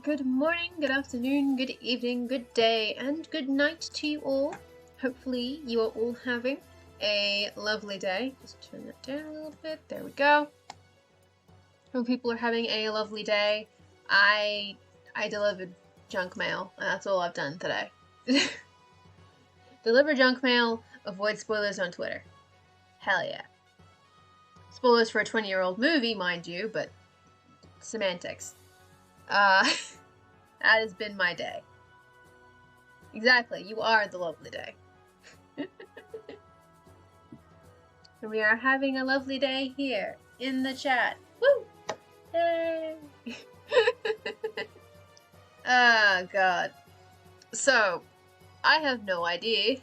Good morning, good afternoon, good evening, good day, and good night to you all. Hopefully you are all having a lovely day. Just turn that down a little bit. There we go. Hope people are having a lovely day. I delivered junk mail, and that's all I've done today. Deliver junk mail, avoid spoilers on Twitter. Hell yeah. Spoilers for a 20-year-old movie, mind you, but semantics. That has been my day. Exactly, you are the lovely day. And we are having a lovely day here in the chat. Woo! Yay! Ah, God. So, I have no idea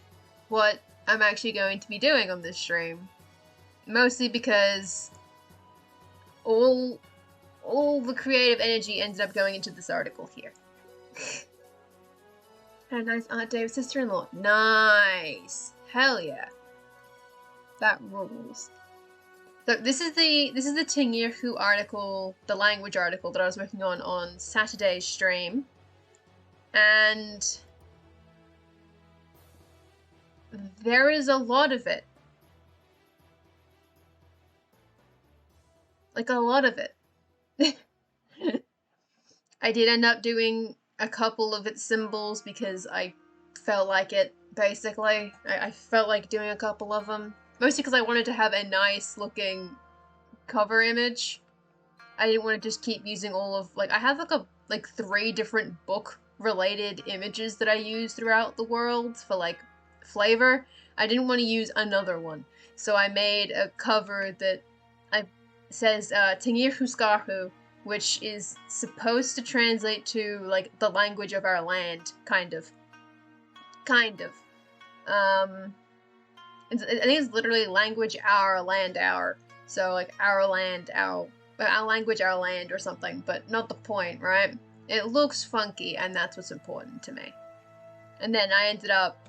what I'm actually going to be doing on this stream. Mostly because all the creative energy ended up going into this article here. Had a nice Aunt Dave's sister-in-law. Nice! Hell yeah. That rules. So this is the Diarchs article, the language article that I was working on Saturday's stream. And there is a lot of it. Like, a lot of it. I did end up doing a couple of its symbols because I felt like it, basically. I felt like doing a couple of them. Mostly because I wanted to have a nice looking cover image. I didn't want to just keep using all of, like, I have like 3 different book related images that I use throughout the world for like flavor. I didn't want to use another one. So I made a cover that says Diarchs, which is supposed to translate to like the language of our land, kind of. I think it's literally language, our land, our. So like our land, our language, our land, or something. But not the point, right? It looks funky, and that's what's important to me. And then I ended up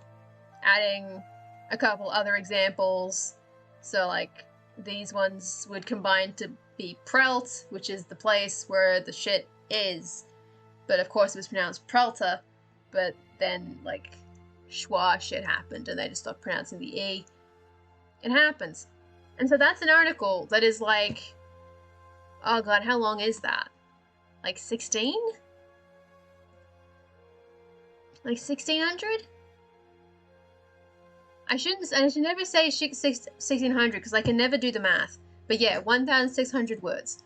adding a couple other examples. So like these ones would combine to be Prelt, which is the place where the shit is. But of course it was pronounced Prelta. But then like schwa shit happened and they just stopped pronouncing the E. It happens. And so that's an article that is like, oh god, how long is that? Like 16? Like 1600? I should never say 1600 because I can never do the math. But yeah, 1,600 words.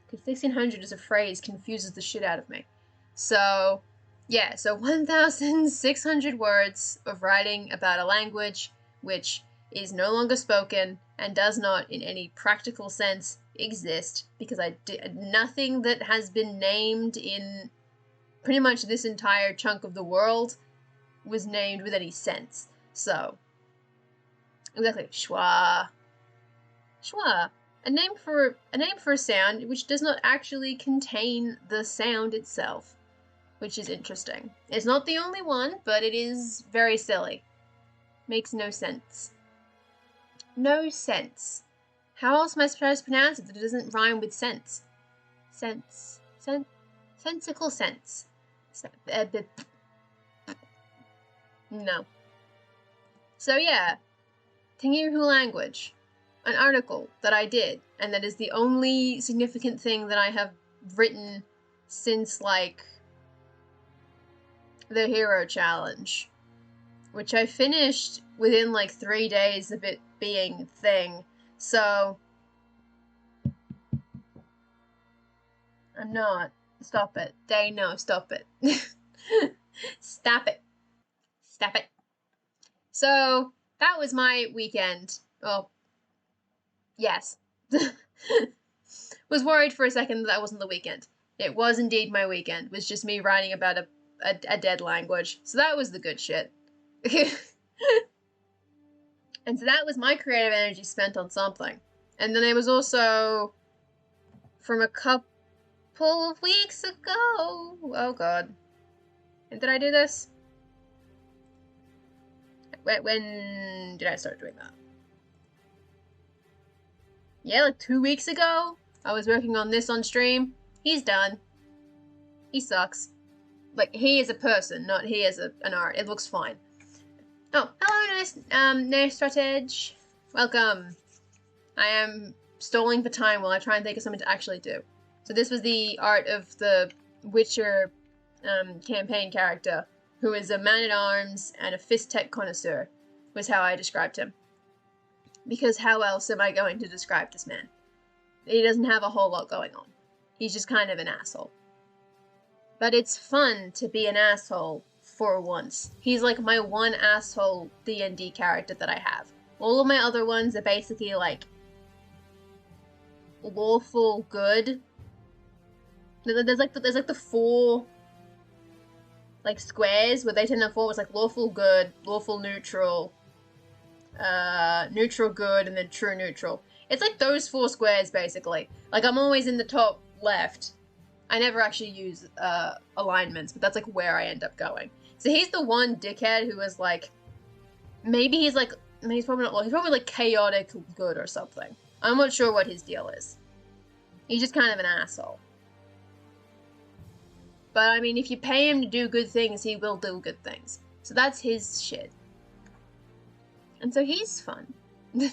Because 1600 as a phrase confuses the shit out of me. So, yeah, so 1,600 words of writing about a language which is no longer spoken and does not, in any practical sense, exist. Because nothing that has been named in pretty much this entire chunk of the world was named with any sense. So, exactly, schwa. Schwa. A name for a sound which does not actually contain the sound itself, which is interesting. It's not the only one, but it is very silly. Makes no sense. No sense. How else am I supposed to pronounce it that it doesn't rhyme with sense? Sense. Sensical sense. No. So yeah, Diarchs language, an article that I did, and that is the only significant thing that I have written since like the Hero Challenge, which I finished within like 3 days of it being a thing. So I'm not. Stop it. No, stop it. Stop it. Stop it. So, that was my weekend. Well, yes. Was worried for a second that wasn't the weekend. It was indeed my weekend. It was just me writing about a dead language. So that was the good shit. And so that was my creative energy spent on something. And then it was also from a couple of weeks ago. Oh god. And did I do this? When did I start doing that? Yeah, like 2 weeks ago. I was working on this on stream. He's done. He sucks. Like, he is a person, not he as an art. It looks fine. Oh, hello, nice stratege. Welcome. I am stalling for time while I try and think of something to actually do. So this was the art of the Witcher campaign character, who is a man-at-arms and a fist tech connoisseur, was how I described him. Because how else am I going to describe this man? He doesn't have a whole lot going on. He's just kind of an asshole. But it's fun to be an asshole for once. He's like my one asshole D&D character that I have. All of my other ones are basically like lawful good. There's like the four like squares where they tend to fall. It's like lawful good, lawful neutral, neutral good, and then true neutral. It's like those four squares basically. Like I'm always in the top left. I never actually use alignments, but that's like where I end up going. So he's the one dickhead who is like, maybe he's probably not, he's probably like chaotic good or something. I'm not sure what his deal is. He's just kind of an asshole. But I mean, if you pay him to do good things, he will do good things. So that's his shit. And so he's fun. And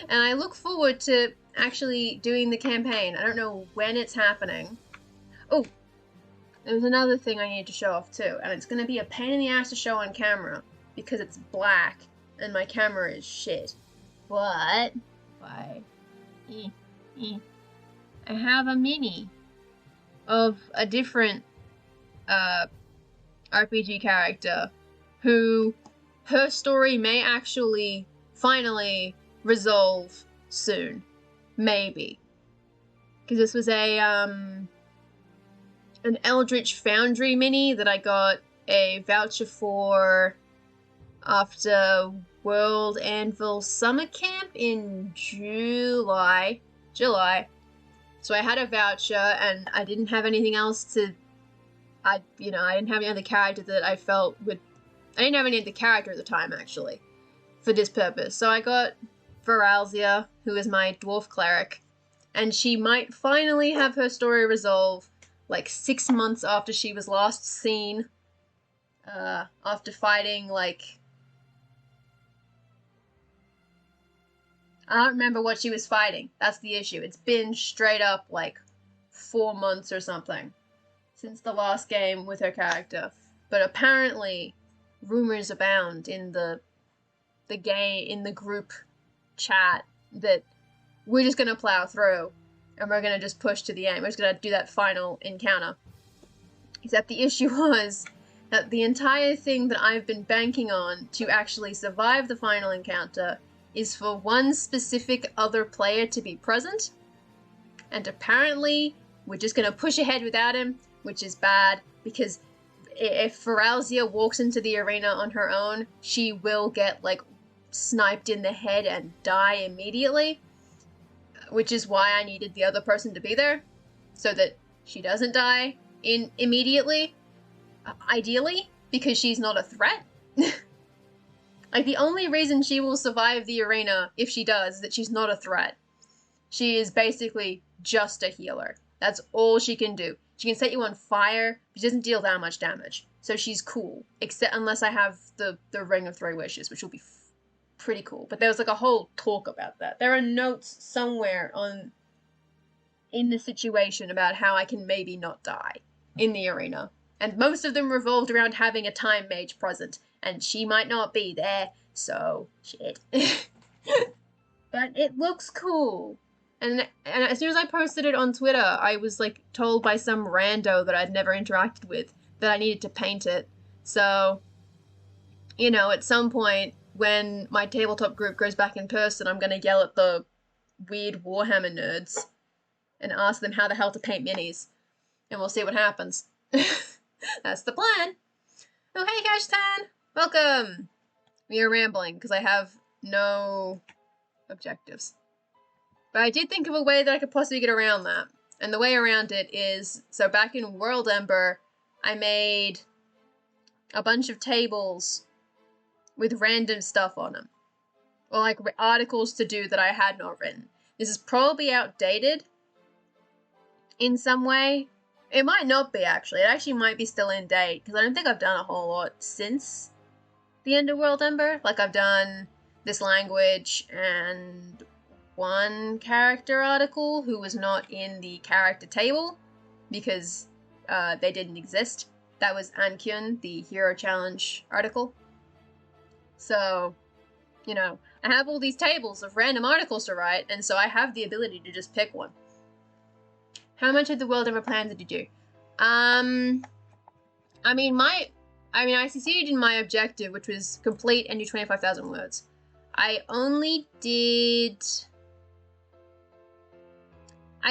I look forward to actually doing the campaign. I don't know when it's happening. Oh, there's another thing I need to show off too, and it's going to be a pain in the ass to show on camera because it's black and my camera is shit. But I have a mini of a different RPG character who her story may actually finally resolve soon. Maybe. Because this was an Eldritch Foundry mini that I got a voucher for after World Anvil Summer Camp in July. So I had a voucher and I didn't have anything else to, I didn't have any other character that I felt would, I didn't have any other character at the time actually, for this purpose. So I got Viralzia, who is my dwarf cleric, and she might finally have her story resolve like 6 months after she was last seen, after fighting like, I don't remember what she was fighting. That's the issue. It's been straight up like 4 months or something since the last game with her character. But apparently rumors abound in the group chat that we're just gonna plow through and we're gonna just push to the end. We're just gonna do that final encounter. Except the issue was that the entire thing that I've been banking on to actually survive the final encounter is for one specific other player to be present. And apparently we're just gonna push ahead without him, which is bad because if Viralzia walks into the arena on her own, she will get like sniped in the head and die immediately, which is why I needed the other person to be there so that she doesn't die immediately, ideally, because she's not a threat. Like the only reason she will survive the arena if she does is that she's not a threat. She is basically just a healer. That's all she can do. She can set you on fire, but she doesn't deal that much damage. So she's cool, except unless I have the Ring of Three Wishes, which will be pretty cool. But there was like a whole talk about that. There are notes somewhere in the situation about how I can maybe not die in the arena. And most of them revolved around having a time mage present. And she might not be there, so shit. But it looks cool. And as soon as I posted it on Twitter, I was like told by some rando that I'd never interacted with that I needed to paint it. So, at some point when my tabletop group goes back in person, I'm gonna yell at the weird Warhammer nerds and ask them how the hell to paint minis. And we'll see what happens. That's the plan. Oh, hey, Cashtan! Welcome! We are rambling because I have no objectives. But I did think of a way that I could possibly get around that. And the way around it is, so back in World Ember, I made a bunch of tables with random stuff on them. Or like articles to do that I had not written. This is probably outdated in some way, It might not be, actually. It actually might be still in date, because I don't think I've done a whole lot since the end of World Ember. Like, I've done this language and one character article who was not in the character table because they didn't exist. That was Ankyun, the Hero Challenge article. So, you know, I have all these tables of random articles to write, and so I have the ability to just pick one. How much of the World Ember plan did you do? I mean, I succeeded in my objective, which was complete and do 25,000 words. I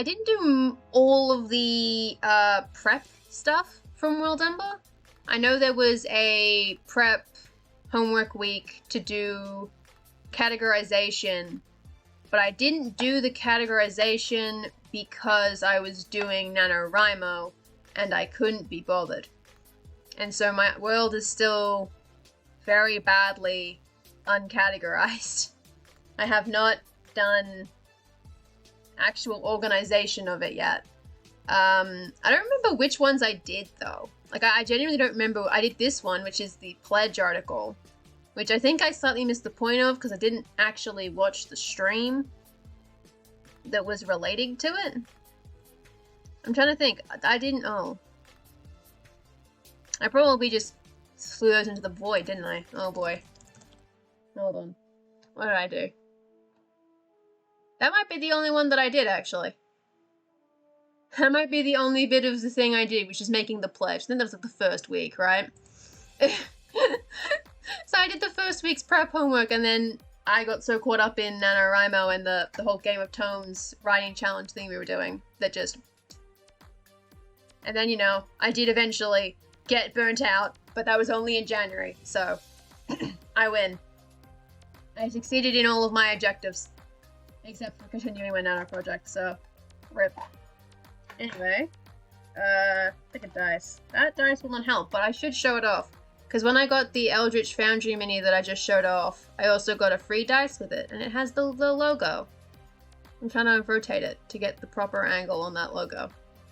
didn't do all of the prep stuff from World Ember. I know there was a prep homework week to do categorization, but I didn't do the categorization because I was doing NaNoWriMo and I couldn't be bothered. And so my world is still very badly uncategorized. I have not done actual organization of it yet. I don't remember which ones I did though. Like I genuinely don't remember. I did this one, which is the pledge article, which I think I slightly missed the point of because I didn't actually watch the stream that was relating to it. I'm trying to think. I didn't. Oh, I probably just flew those into the void, didn't I? Oh boy. Hold on. What did I do? That might be the only one that I did, actually. That might be the only bit of the thing I did, which is making the pledge. I think that was like the first week, right? So I did the first week's prep homework, and then I got so caught up in NaNoWriMo and the whole Game of Tomes writing challenge thing we were doing that just... And then, you know, I did eventually get burnt out, but that was only in January, so I win. I succeeded in all of my objectives, except for continuing my Nano project, so rip. Anyway, pick a dice. That dice will not help, but I should show it off. Because when I got the Eldritch Foundry mini that I just showed off, I also got a free dice with it, and it has the logo. I'm trying to rotate it to get the proper angle on that logo.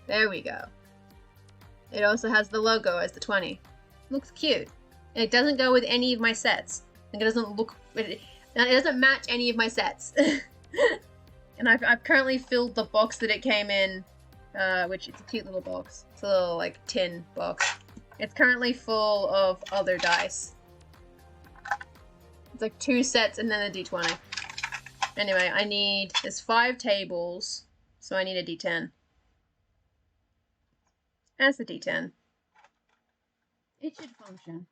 There we go. It also has the logo as the 20. Looks cute. And it doesn't go with any of my sets. Like it doesn't look... It doesn't match any of my sets. And I've currently filled the box that it came in, which it's a cute little box. It's a little, like, tin box. It's currently full of other dice. It's like 2 sets and then a d20. Anyway, there's 5 tables, so I need a d10. That's the d10. It should function.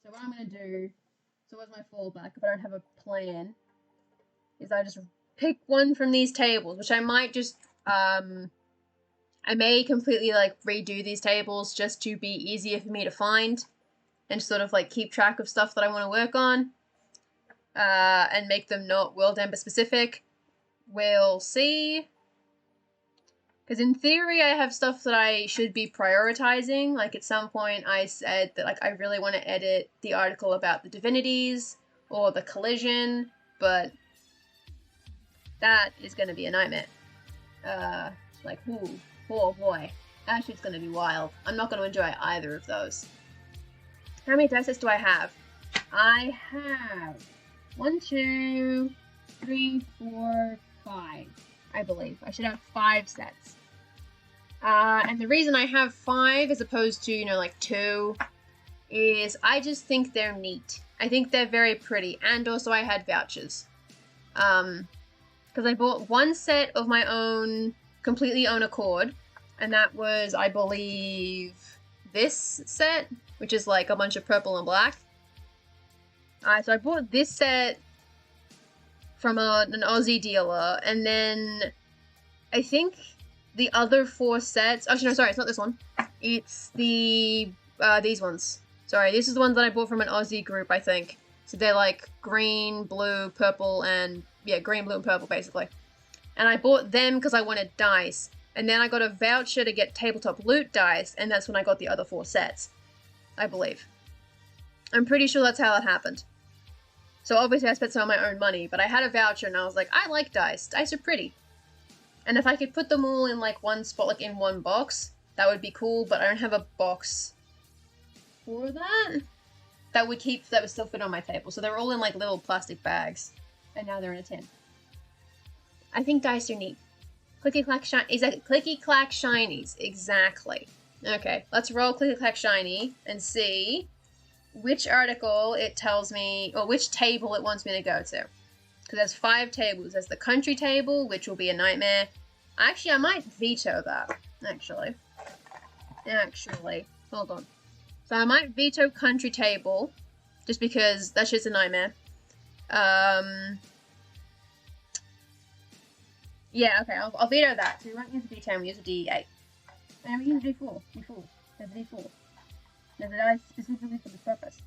So what I'm going to do, so what's my fallback if I don't have a plan, is I just pick one from these tables, which I might just, I may completely, like, redo these tables just to be easier for me to find and sort of, like, keep track of stuff that I want to work on and make them not World Ember specific. We'll see. Because in theory, I have stuff that I should be prioritizing. Like, at some point, I said that, like, I really want to edit the article about the divinities or the collision, but that is going to be a nightmare. Like, ooh. Oh boy, that shit's gonna be wild. I'm not gonna enjoy either of those. How many dice sets do I have? I have 1, 2, 3, 4, 5, I believe. I should have 5 sets. And the reason I have 5 as opposed to, you know, like 2 is I just think they're neat. I think they're very pretty, and also I had vouchers. Because I bought 1 set of my own, completely own accord, and that was, I believe, this set, which is like a bunch of purple and black. So I bought this set from an Aussie dealer, and then I think the other 4 sets, actually no, sorry, it's not this one. It's these ones. Sorry, this is the ones that I bought from an Aussie group, I think. So they're like green, blue, purple, and yeah, green, blue, and purple, basically. And I bought them because I wanted dice. And then I got a voucher to get tabletop loot dice, and that's when I got the other 4 sets. I believe. I'm pretty sure that's how that happened. So obviously I spent some of my own money, but I had a voucher and I was like, I like dice. Dice are pretty. And if I could put them all in like one spot, like in one box, that would be cool, but I don't have a box for that. That would still fit on my table. So they're all in like little plastic bags. And now they're in a tin. I think dice are neat. Clicky clack shiny. Exactly. Clicky clack shinies. Exactly. Okay, let's roll clicky clack shiny and see which article it tells me, or which table it wants me to go to. Because there's 5 tables. There's the country table, which will be a nightmare. Actually, I might veto that. Actually. Hold on. So I might veto country table, just because that shit's a nightmare. Yeah, okay, I'll veto that. So we won't use a D10, we use a D8. And we use a D4. D4. There's a D4. There's a dice specifically for this purpose.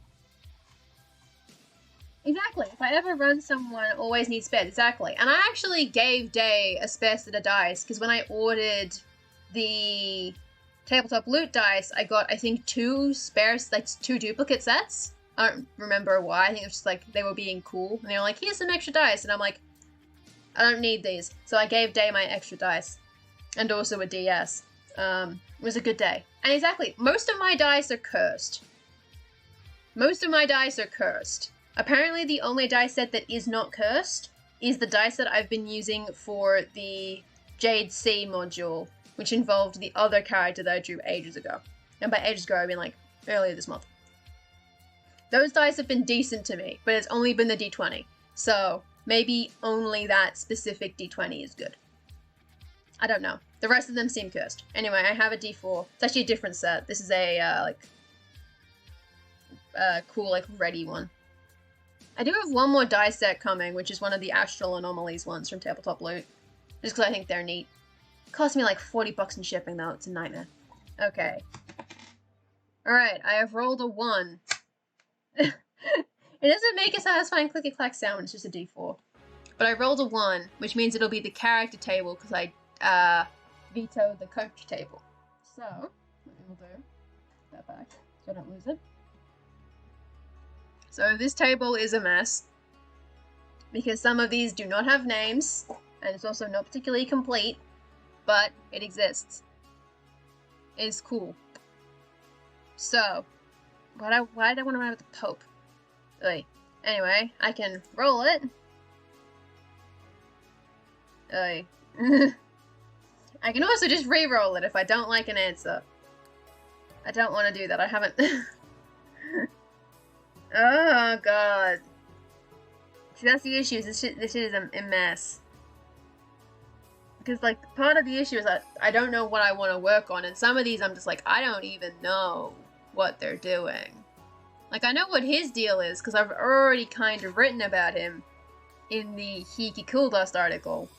Exactly. If I ever run someone, always need spares. Exactly. And I actually gave Day a spare set of dice, because when I ordered the tabletop loot dice, I got, I think, 2 spares, like 2 duplicate sets. I don't remember why. I think it was just like they were being cool. And they were like, here's some extra dice. And I'm like, I don't need these. So I gave Day my extra dice. And also a DS. It was a good day. And exactly, most of my dice are cursed. Apparently the only dice set that is not cursed is the dice that I've been using for the Jade Sea module, which involved the other character that I drew ages ago. And by ages ago, I mean like earlier this month. Those dice have been decent to me, but it's only been the D20. So maybe only that specific D20 is good. I don't know. The rest of them seem cursed. Anyway, I have a D4. It's actually a different set. This is a, cool, like, ready one. I do have one more die set coming, which is one of the Astral Anomalies ones from Tabletop Loot. Just because I think they're neat. It cost me like $40 in shipping, though. It's a nightmare. Okay. Alright, I have rolled a 1. It doesn't make a satisfying clicky-clack sound when it's just a D4. But I rolled a 1, which means it'll be the character table, because I, vetoed the coach table. So, what we'll do, that back, so I don't lose it. So this table is a mess, because some of these do not have names, and it's also not particularly complete, but it exists. It's cool. So, why did I want to run with the Pope? Oy. Anyway, I can roll it. Oy. I can also just re-roll it if I don't like an answer. I don't want to do that. I haven't... Oh, God. See, that's the issue. This shit is a mess. Because, like, part of the issue is that I don't know what I want to work on, and some of these I'm just like, I don't even know what they're doing. Like, I know what his deal is, because I've already kind of written about him in the Hiki Cool Dust article,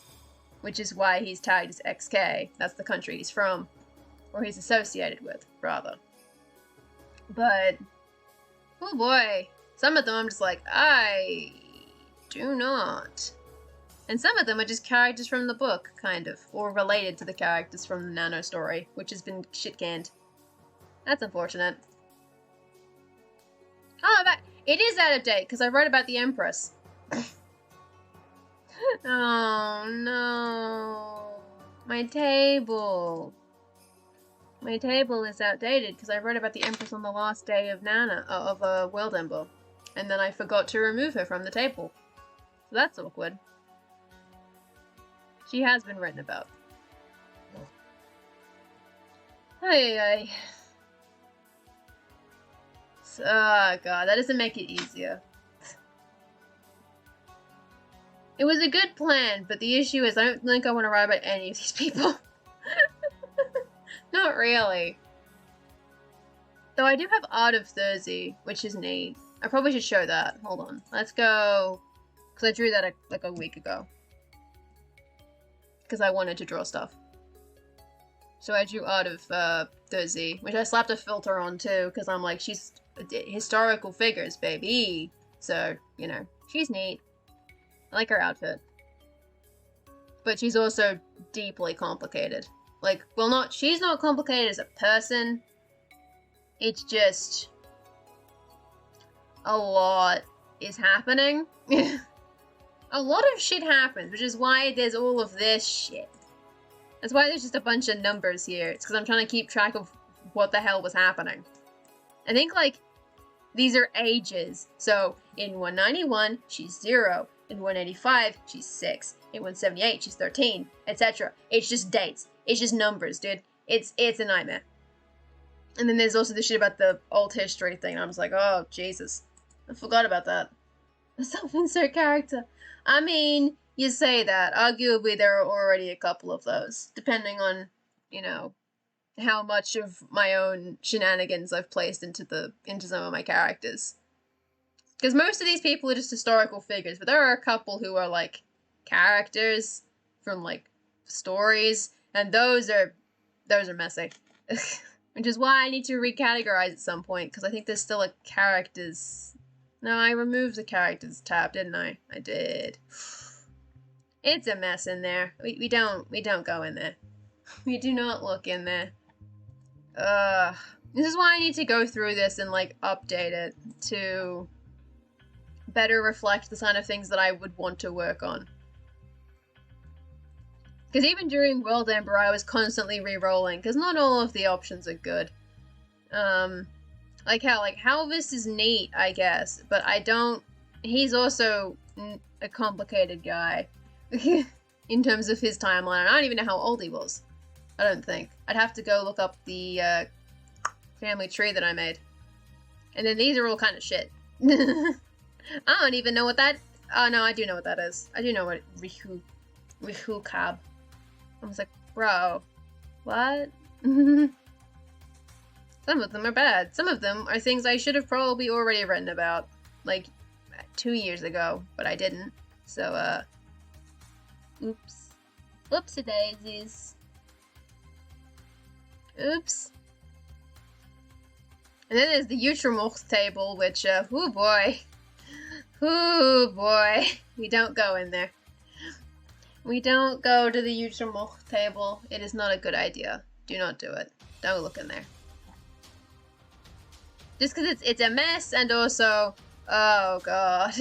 which is why he's tagged as XK. That's the country he's from, or he's associated with, rather. But, oh boy, some of them I'm just like, I do not. And some of them are just characters from the book, kind of, or related to the characters from the Nano story, which has been shit-canned. That's unfortunate. Oh, but it is out of date, because I wrote about the Empress. Oh, no. My table. My table is outdated, because I wrote about the Empress on the last day of World Ember. And then I forgot to remove her from the table. So that's awkward. She has been written about. Ay. Oh god, that doesn't make it easier. It was a good plan, but the issue is I don't think I want to write about any of these people. Not really. Though I do have Art of Thursday, which is neat. I probably should show that. Hold on. Let's go... Because I drew that like a week ago. Because I wanted to draw stuff. So I drew Art of Thursday, which I slapped a filter on too, because I'm like, she's historical figures, baby. So, you know, she's neat. I like her outfit. But she's also deeply complicated. Like, well, she's not complicated as a person. It's just... a lot is happening. A lot of shit happens, which is why there's all of this shit. That's why there's just a bunch of numbers here. It's because I'm trying to keep track of what the hell was happening. I think, like, these are ages. So, in 191, she's 0. In 185, she's 6. In 178, she's 13, etc. It's just dates. It's just numbers, dude. It's a nightmare. And then there's also the shit about the old history thing. I'm just like, oh, Jesus. I forgot about that. Self-insert character. I mean, you say that. Arguably, there are already a couple of those. Depending on, you know, how much of my own shenanigans I've placed into some of my characters. Because most of these people are just historical figures, but there are a couple who are, like, characters from, like, stories, and those are messy. Which is why I need to recategorize at some point, because I think there's still a characters... No, I removed the characters tab, didn't I? I did. It's a mess in there. We don't go in there. We do not look in there. This is why I need to go through this and, like, update it to better reflect the kind of things that I would want to work on. Because even during World Ember, I was constantly re-rolling, because not all of the options are good. Like Halvis is neat, I guess, but I don't... He's also a complicated guy in terms of his timeline. I don't even know how old he was. I don't think. I'd have to go look up the family tree that I made. And then these are all kind of shit. I don't even know what that... Oh, no, I do know what that is. I do know what Rihu Cab. I was like, bro, what? Some of them are bad. Some of them are things I should have probably already written about, like, 2 years ago, but I didn't. So, oops. Whoopsie daisies. Oops. And then there's the Utramocht table, which, oh boy. Oh boy. We don't go in there. We don't go to the Utramocht table. It is not a good idea. Do not do it. Don't look in there. Just because it's a mess, and also, oh god.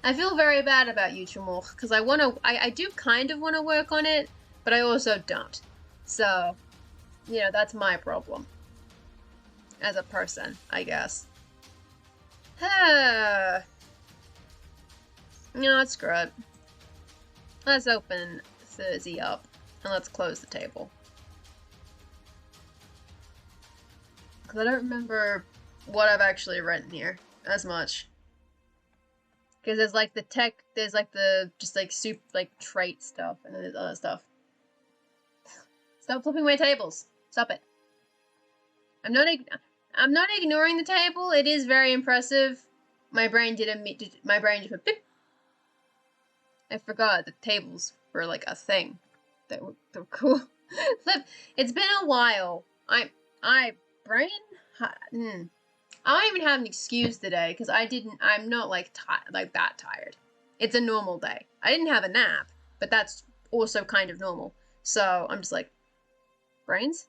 I feel very bad about Utramocht, because I do kind of want to work on it, but I also don't. So, you know, that's my problem. As a person, I guess. No, let's screw it. Let's open Thursday up, and let's close the table. Because I don't remember what I've actually written here as much. Because there's like the tech, there's like the just like soup, like trait stuff, and then there's other stuff. Stop flipping my tables. Stop it. I'm not ignoring the table. It is very impressive. My brain my brain just went beep. I forgot the tables were like a thing. They were cool. It's been a while. I don't even have an excuse today because I'm not like that tired. It's a normal day. I didn't have a nap, but that's also kind of normal. So I'm just like, brains?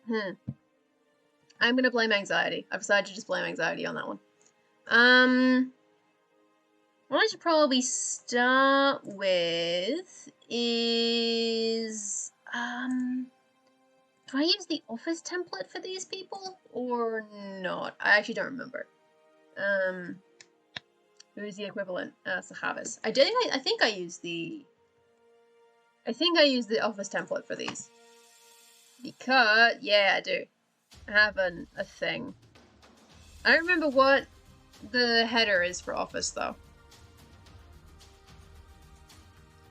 I'm gonna blame anxiety. I've decided to just blame anxiety on that one. What I should probably start with is, do I use the office template for these people or not? I actually don't remember. Who's the equivalent? Sahavis. I think I use the office template for these. Because, yeah, I do. I have a thing. I don't remember what the header is for office, though.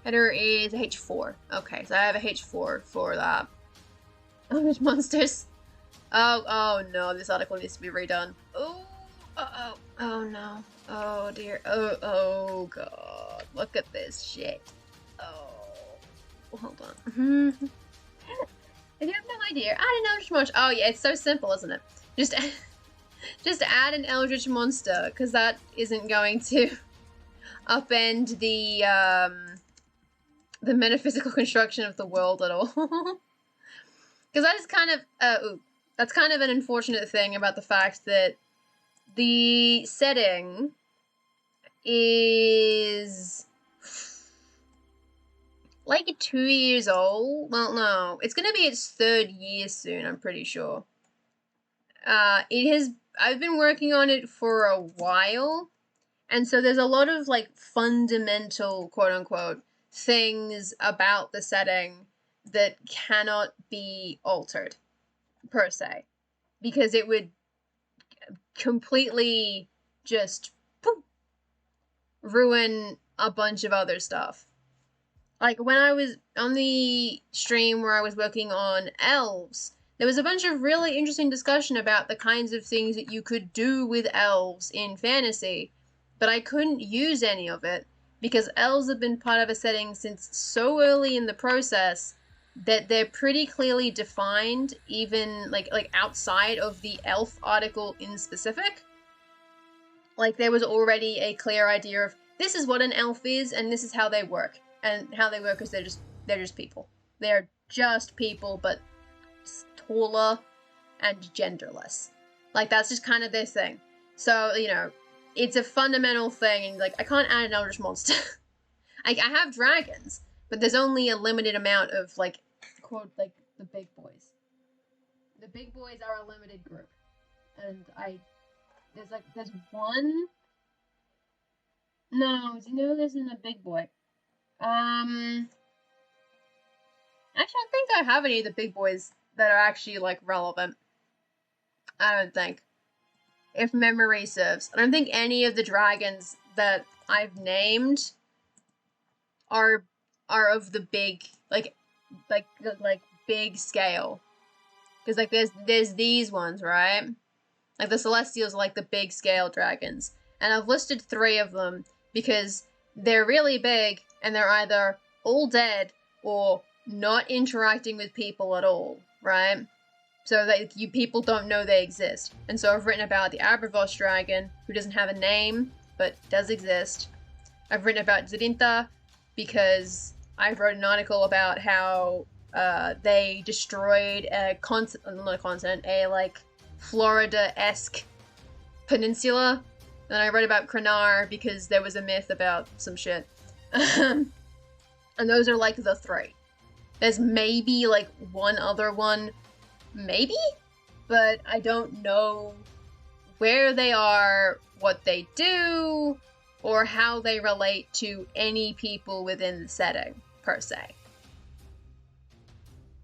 Header is a H4. Okay, so I have a H4 for that. Orange monsters. Oh no, this article needs to be redone. Oh no. Oh dear. Oh god. Look at this shit. Oh. Hold on. If you have no idea, add an Eldritch monster. Oh yeah, it's so simple, isn't it? Just add an Eldritch monster, because that isn't going to upend the metaphysical construction of the world at all. Because that is kind of, that's kind of an unfortunate thing about the fact that the setting is like 2 years old. Well, no, it's gonna be its 3rd year soon, I'm pretty sure. I've been working on it for a while, and so there's a lot of, like, fundamental, quote-unquote, things about the setting that cannot be altered, per se, because it would completely just poof, ruin a bunch of other stuff. Like, when I was on the stream where I was working on elves, there was a bunch of really interesting discussion about the kinds of things that you could do with elves in fantasy, but I couldn't use any of it because elves have been part of a setting since so early in the process that they're pretty clearly defined, even like outside of the elf article in specific. Like, there was already a clear idea of this is what an elf is and this is how they work. And how they work is they're just people. They're just people, but taller and genderless. Like, that's just kind of their thing. So, you know, it's a fundamental thing, and, like, I can't add an eldritch monster. I have dragons, but there's only a limited amount of, like, quote, like, the big boys. The big boys are a limited group. And there's one... No, you know, there isn't a big boy. Actually, I don't think I have any of the big boys that are actually, like, relevant. I don't think. If memory serves. I don't think any of the dragons that I've named are of the big, like big scale. Because, like, there's these ones, right? Like, the Celestials are, like, the big scale dragons. And I've listed 3 of them because they're really big, and they're either all dead or not interacting with people at all, right? So that you people don't know they exist. And so I've written about the Abravost dragon, who doesn't have a name, but does exist. I've written about Zidinta, because I wrote an article about how they destroyed a like, Florida-esque peninsula. And I wrote about Krenar because there was a myth about some shit. And those are, like, the 3. There's maybe, like, one other one. Maybe? But I don't know where they are, what they do, or how they relate to any people within the setting, per se.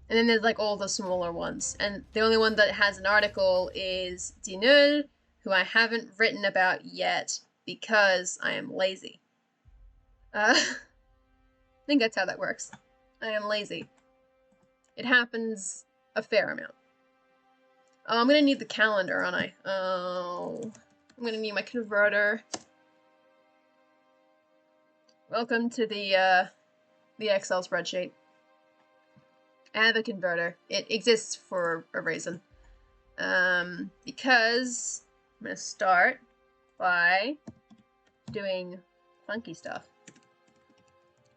And then there's, like, all the smaller ones. And the only one that has an article is Dinul, who I haven't written about yet because I am lazy. I think that's how that works. I am lazy. It happens a fair amount. Oh, I'm gonna need the calendar, aren't I? Oh, I'm gonna need my converter. Welcome to the Excel spreadsheet. I have a converter. It exists for a reason. Because I'm gonna start by doing funky stuff,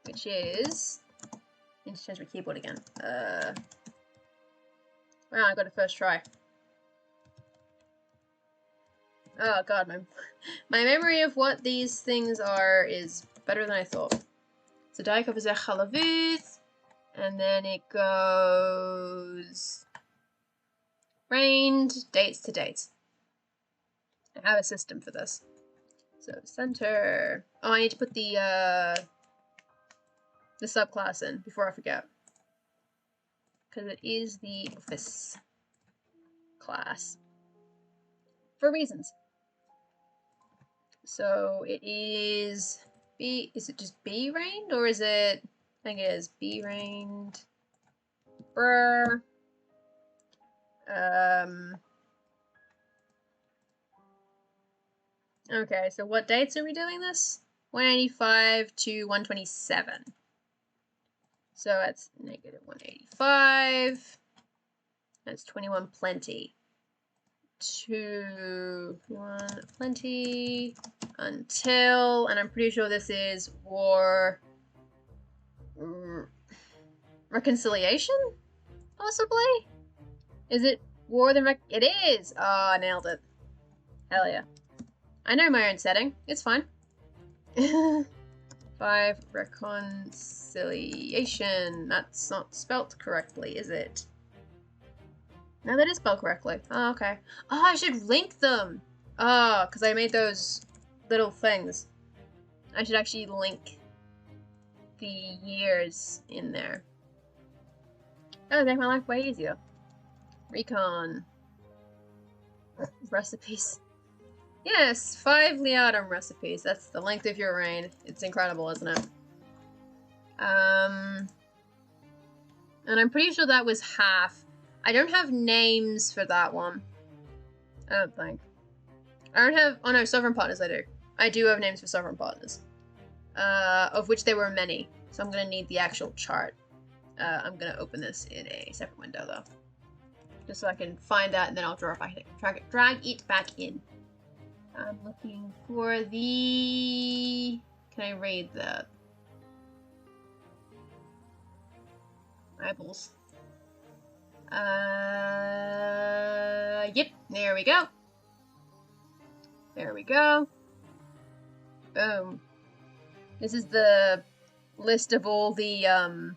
which is, I need to change my keyboard again. Wow, I got a first try. Oh god, my memory of what these things are is better than I thought. So Diarchs is a Chalavuz, and then it goes reigned, dates to dates. I have a system for this. So center. Oh, I need to put the subclass in before I forget, because it is the office class for reasons. So it is B. Is it just B reigned, or is it? I think it is B reigned. Brr. Okay, so what dates are we doing this? 185 to 127. So that's negative 185. That's 21 plenty. 21 plenty until, and I'm pretty sure this is war reconciliation? Possibly? Is it war than it is! Oh, I nailed it. Hell yeah. I know my own setting. It's fine. 5 reconciliation. That's not spelt correctly, is it? No, that is spelled correctly. Oh, okay. Oh, I should link them. Oh, because I made those little things. I should actually link the years in there. That would make my life way easier. Recon. Recipes. Yes, 5 Liadam recipes. That's the length of your reign. It's incredible, isn't it? And I'm pretty sure that was half. I don't have names for that one. I don't think. I don't have... Oh no, sovereign partners I do. I do have names for sovereign partners. Of which there were many. So I'm gonna need the actual chart. I'm gonna open this in a separate window though. Just so I can find that and then I'll drag it back in. I'm looking for the... Can I read that? Eyeballs. Yep, there we go. There we go. Boom. This is the list of all the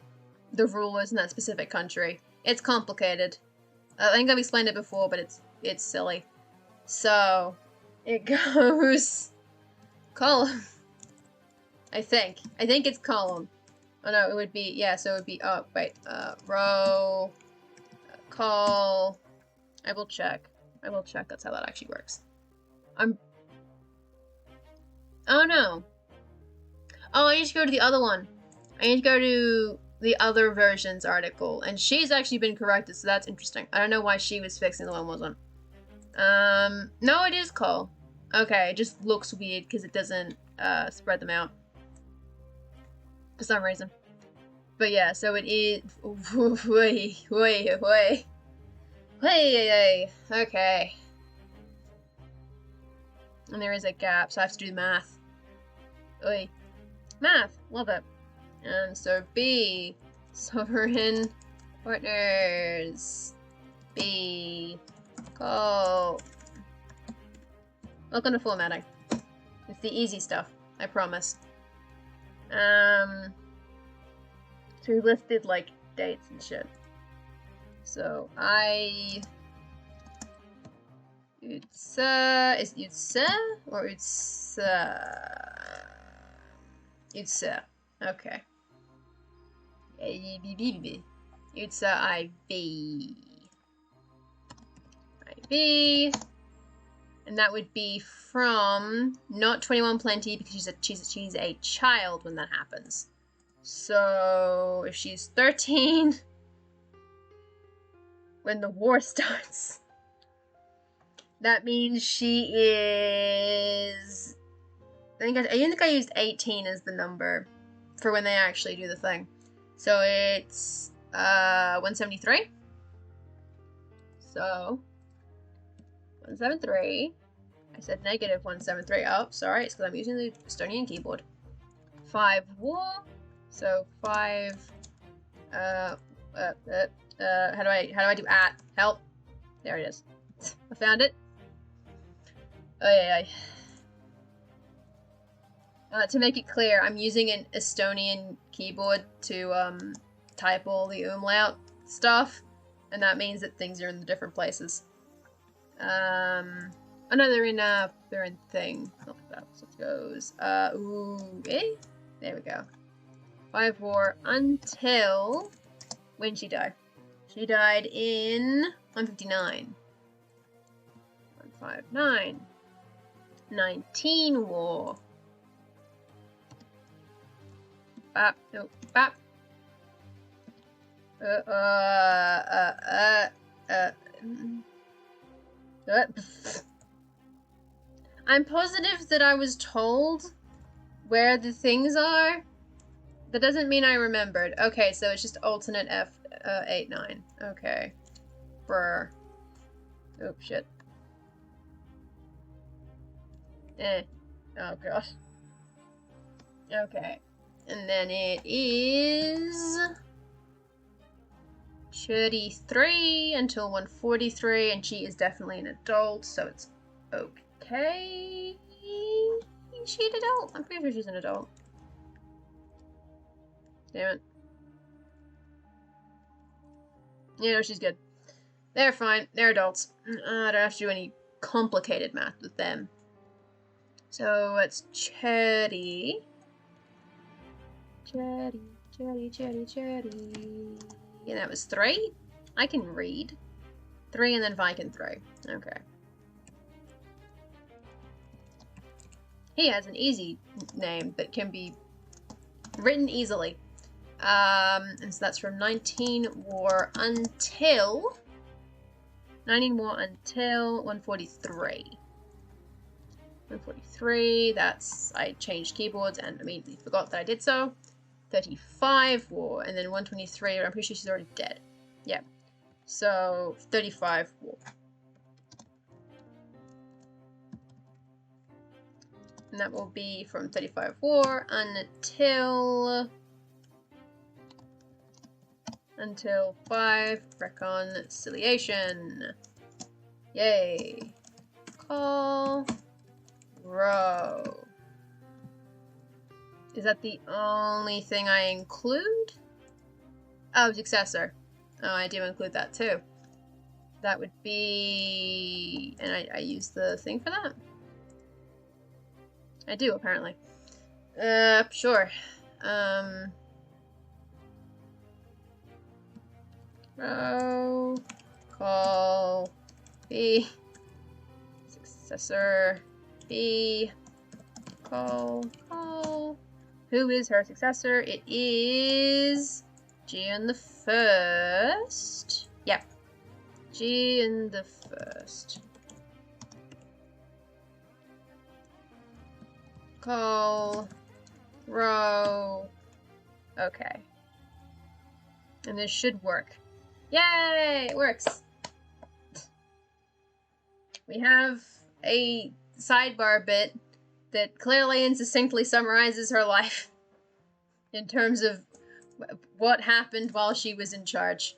rulers in that specific country. It's complicated. I think I've explained it before, but it's silly. So, it goes... column. I think it's column. Oh no, it would be, yeah, so it would be, oh, wait, row, call, I will check, that's how that actually works. Oh no. Oh, I need to go to the other one. I need to go to the other version's article, and she's actually been corrected, so that's interesting. I don't know why she was fixing the one wasn't. No, it is call. Okay, it just looks weird because it doesn't, spread them out. For some reason. But yeah, so it is... Okay. And there is a gap, so I have to do math. Oi. Math! Love it. And so B, sovereign partners. B, call. Welcome to formatting. It's the easy stuff, I promise. So we listed like dates and shit. So Utsa is Utsa or Utsa. Okay. Utsa IV. And that would be from not 21 Plenty because she's a child when that happens. So if she's 13 when the war starts, that means she is... I think I used 18 as the number for when they actually do the thing. So it's 173. So 173. I said negative 173. Oh, sorry, it's because I'm using the Estonian keyboard. 5 war. So 5. How do I do at? Help. There it is. I found it. To make it clear, I'm using an Estonian keyboard to type all the umlaut stuff, and that means that things are in the different places. Oh no, they're in thing. Not like that. So it goes. There we go. 5 war until when she died. She died in 159. 159. 19 war. Bap, no, bap. I'm positive that I was told where the things are. That doesn't mean I remembered. Okay, so it's just alternate F89. Okay. Brr. Oh, shit. Oh, gosh. Okay. And then it is 33 until 143, and she is definitely an adult, so it's okay. Is she an adult? I'm pretty sure she's an adult. Damn it. You know, she's good. They're fine. They're adults. I don't have to do any complicated math with them. So it's Chetty. Chetty. And that was 3? I can read. 3 and then Viking 3. Okay. He has an easy name that can be written easily. And so that's from 19 war until 143. 143, that's, I changed keyboards and immediately forgot that I did so. 35 war, and then 123, I'm pretty sure she's already dead. Yeah. So, 35 war. And that will be from 35 war until 5 reconciliation. Yay. Call row. Is that the only thing I include? Oh, successor. Oh, I do include that too. That would be... And I use the thing for that? I do, apparently. Sure. Row, call, B, successor, B, call. Who is her successor? It is G in the first. Yep. G in the first. Call, row. Okay. And this should work. Yay! It works. We have a sidebar bit that clearly and succinctly summarizes her life in terms of what happened while she was in charge.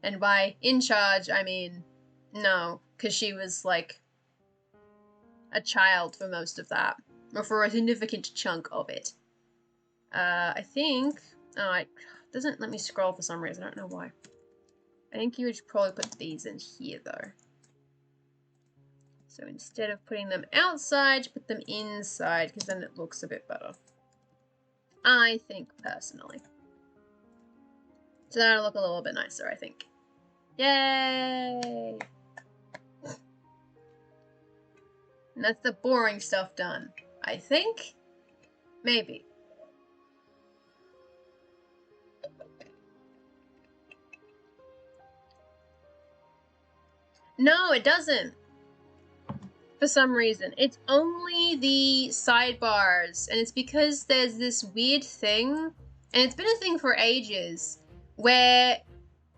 And by in charge, I mean, no, because she was like a child for most of that, or for a significant chunk of it. I think, it doesn't let me scroll for some reason, I don't know why. I think you would probably put these in here though. So instead of putting them outside, put them inside, because then it looks a bit better. I think, personally. So that'll look a little bit nicer, I think. Yay! And that's the boring stuff done. I think? Maybe. No, it doesn't. For some reason. It's only the sidebars, and it's because there's this weird thing, and it's been a thing for ages, where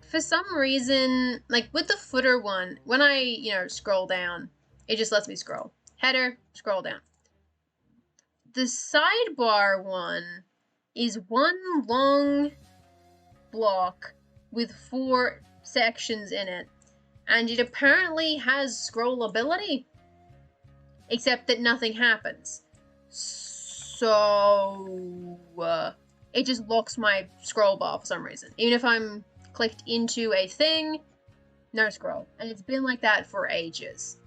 for some reason, like with the footer one, when I, scroll down, it just lets me scroll. Header, scroll down. The sidebar one is one long block with 4 sections in it, and it apparently has scrollability. Except that nothing happens. So, it just locks my scroll bar for some reason. Even if I'm clicked into a thing, no scroll. And it's been like that for ages.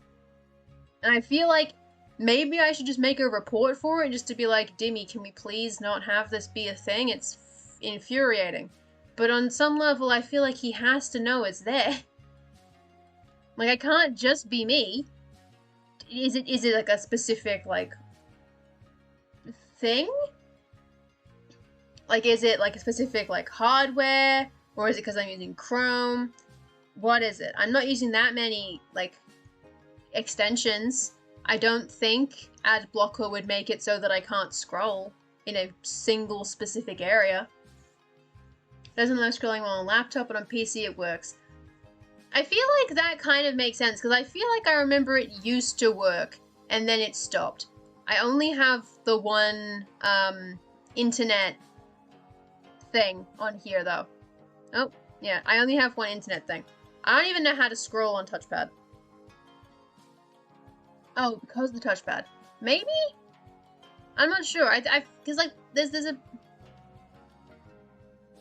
And I feel like maybe I should just make a report for it, just to be like, Dimmy, can we please not have this be a thing? It's infuriating. But on some level, I feel like he has to know it's there. Like, I can't just be me. Is it like a specific, like, thing? Like, is it like a specific, like, hardware? Or is it because I'm using Chrome? What is it? I'm not using that many, like, extensions. I don't think Adblocker would make it so that I can't scroll in a single specific area. Doesn't allow scrolling while on laptop, but on PC it works. I feel like that kind of makes sense, because I feel like I remember it used to work, and then it stopped. I only have the one, internet thing on here, though. Oh, yeah, I only have one internet thing. I don't even know how to scroll on touchpad. Oh, because of the touchpad. Maybe? I'm not sure. Because, like, there's a...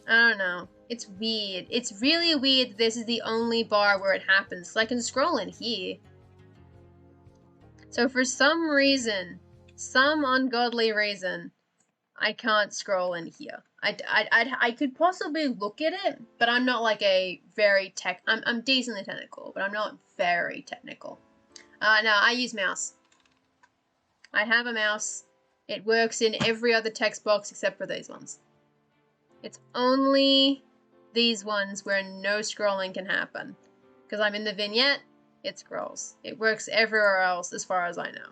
I don't know. It's weird. It's really weird that this is the only bar where it happens. So I can scroll in here. So for some reason, some ungodly reason, I can't scroll in here. I could possibly look at it, but I'm not like a very I'm decently technical, but I'm not very technical. No, I use mouse. I have a mouse. It works in every other text box except for these ones. It's only these ones where no scrolling can happen. Because I'm in the vignette, it scrolls. It works everywhere else as far as I know.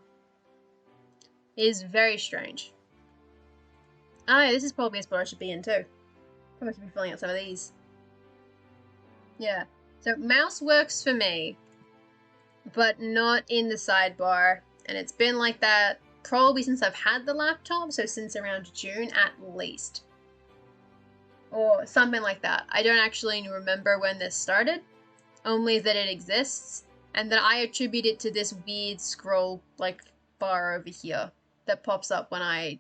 It is very strange. Oh yeah, this is probably a spot I should be in too. Probably should be filling out some of these. Yeah. So mouse works for me, but not in the sidebar. And it's been like that probably since I've had the laptop, so since around June at least. Or something like that. I don't actually remember when this started, only that it exists, and that I attribute it to this weird scroll like bar over here that pops up when I...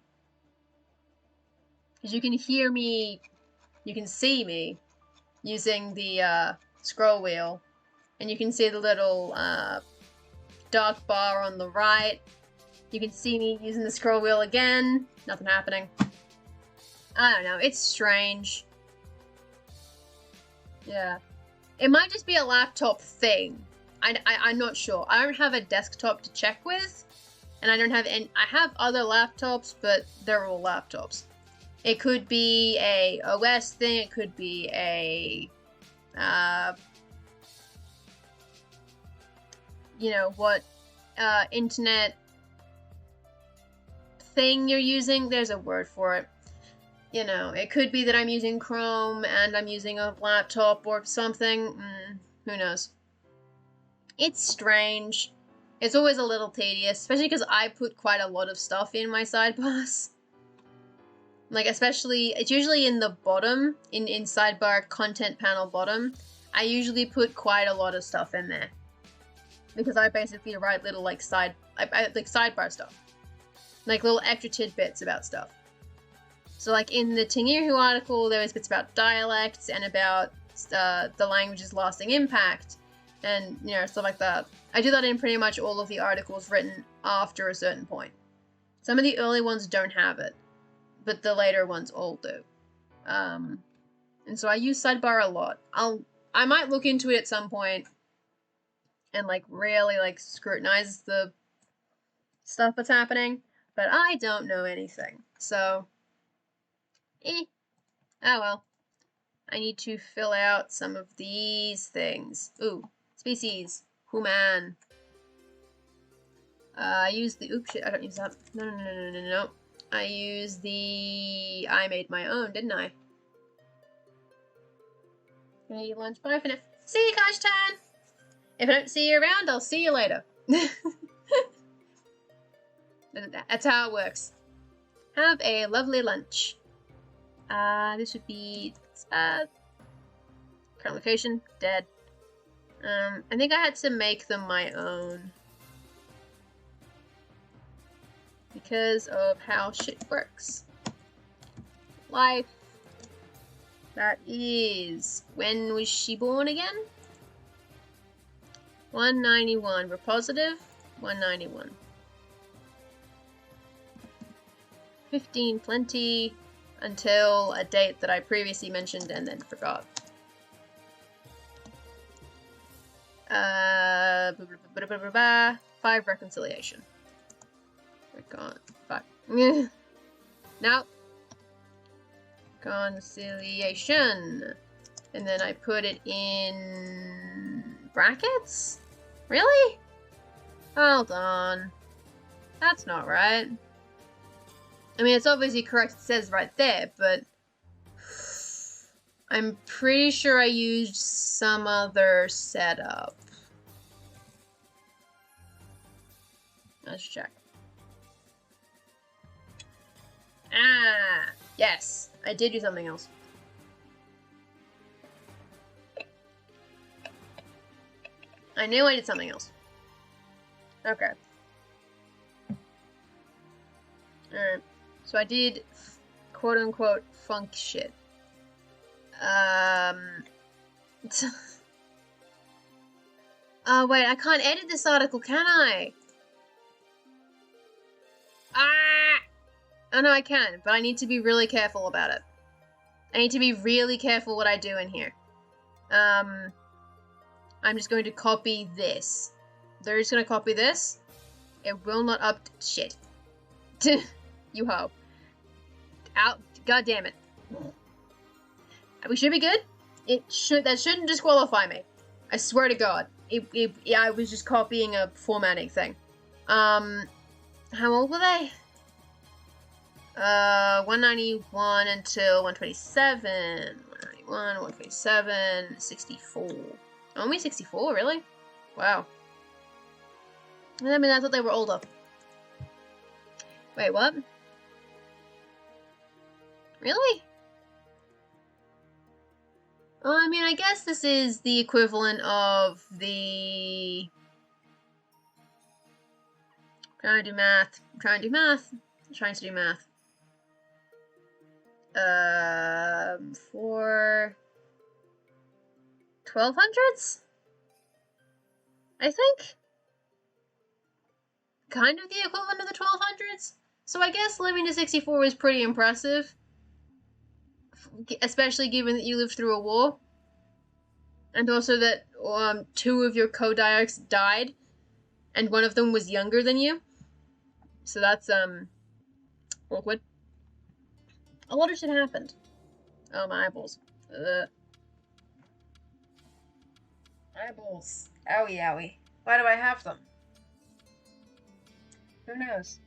Because you can hear me, you can see me using the scroll wheel, and you can see the little dark bar on the right. You can see me using the scroll wheel again. Nothing happening. I don't know. It's strange. Yeah. It might just be a laptop thing. I'm not sure. I don't have a desktop to check with, and I don't have any... I have other laptops, but they're all laptops. It could be a OS thing. It could be a... you know, what internet thing you're using. There's a word for it. You know, it could be that I'm using Chrome and I'm using a laptop or something. Who knows? It's strange. It's always a little tedious, especially because I put quite a lot of stuff in my sidebars. Like, especially, it's usually in the bottom, in sidebar content panel bottom. I usually put quite a lot of stuff in there. Because I basically write little, like, like sidebar stuff. Like, little extra tidbits about stuff. So, like, in the Tingiru article, there was bits about dialects and about the language's lasting impact, and, you know, stuff like that. I do that in pretty much all of the articles written after a certain point. Some of the early ones don't have it, but the later ones all do. And so I use sidebar a lot. I might look into it at some point and, like, really, like, scrutinize the stuff that's happening, but I don't know anything, so... Oh well. I need to fill out some of these things. Ooh, species. Human. I use the... Oops, shit, I don't use that. No. I use the... I made my own, didn't I? Gonna eat lunch. Bye for now. See you, Kashtan! If I don't see you around, I'll see you later. That's how it works. Have a lovely lunch. This would be, current location, dead. I think I had to make them my own. Because of how shit works. Life. That is, when was she born again? 191, we're positive, 191. 15, plenty. Until a date that I previously mentioned and then forgot. 5 reconciliation. Recon 5. Now, conciliation. And then I put it in brackets? Really? Hold on. That's not right. I mean, it's obviously correct, it says right there, but I'm pretty sure I used some other setup. Let's check. Ah, yes, I did do something else. I knew I did something else. Okay. Alright. So I did quote-unquote funk shit. Oh, wait, I can't edit this article, can I? Ah! Oh, no, I can, but I need to be really careful about it. I need to be really careful what I do in here. I'm just going to copy this. They're just going to copy this. It will not shit. You ho. Out. God damn it. We should be good. That shouldn't disqualify me. I swear to God. I was just copying a formatting thing. How old were they? 191 until 127. 191, 127, 64. Only 64, really? Wow. I mean, I thought they were older. Wait, what? Really? Well, I mean, I guess this is the equivalent of the... I'm trying to do math. I'm trying to do math. I'm trying to do math. For 1200s? I think? Kind of the equivalent of the 1200s? So I guess living to 64 was pretty impressive. Especially given that you lived through a war. And also that 2 of your co-Diarchs died. And one of them was younger than you. So that's, awkward. A lot of shit happened. Oh, my eyeballs. Eyeballs. Owie, owie. Why do I have them? Who knows?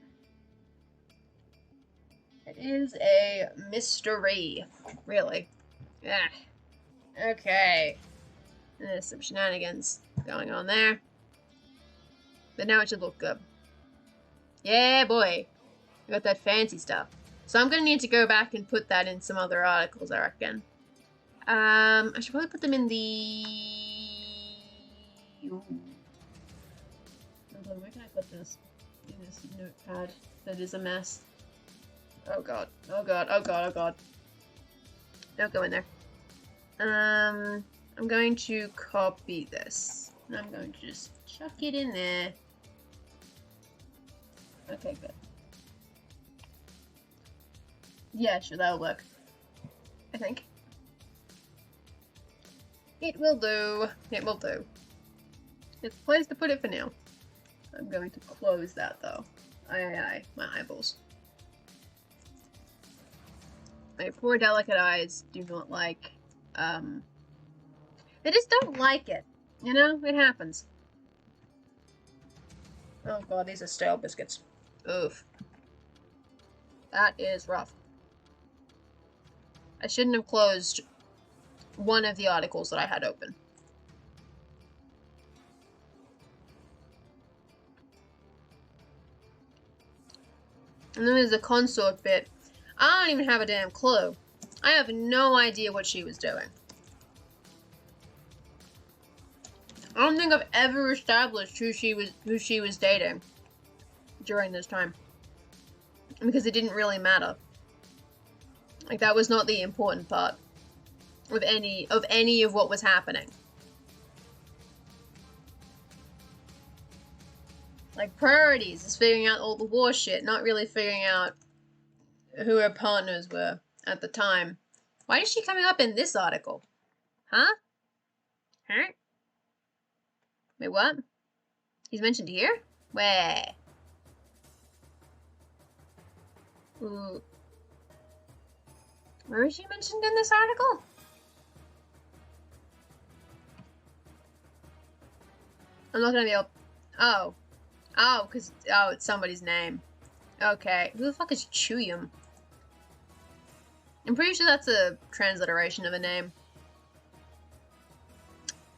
It is a mystery. Really. Yeah. Okay. There's some shenanigans going on there. But now it should look good. Yeah, boy. We got that fancy stuff. So I'm gonna need to go back and put that in some other articles, I reckon. I should probably put them in the... Ooh. Hold on, where can I put this? In this notepad that is a mess. Oh god, oh god, oh god, oh god. Don't go in there. I'm going to copy this. And I'm going to just chuck it in there. Okay, good. Yeah, sure, that'll work. I think. It will do. It will do. It's a place to put it for now. I'm going to close that, though. Aye, my eyeballs. My poor delicate eyes do not like, they just don't like it. You know? It happens. Oh god, these are stale biscuits. Oof. That is rough. I shouldn't have closed one of the articles that I had open. And then there's the consort bit. I don't even have a damn clue. I have no idea what she was doing. I don't think I've ever established who she was dating during this time. Because it didn't really matter. Like, that was not the important part of any of what was happening. Like, priorities is figuring out all the war shit, not really figuring out who her partners were at the time. Why is she coming up in this article? Huh? Huh? Wait, what? He's mentioned here? Where? Ooh. Where is she mentioned in this article? I'm not gonna be able... Oh. Oh, because... Oh, it's somebody's name. Okay. Who the fuck is Chuyum? I'm pretty sure that's a transliteration of a name.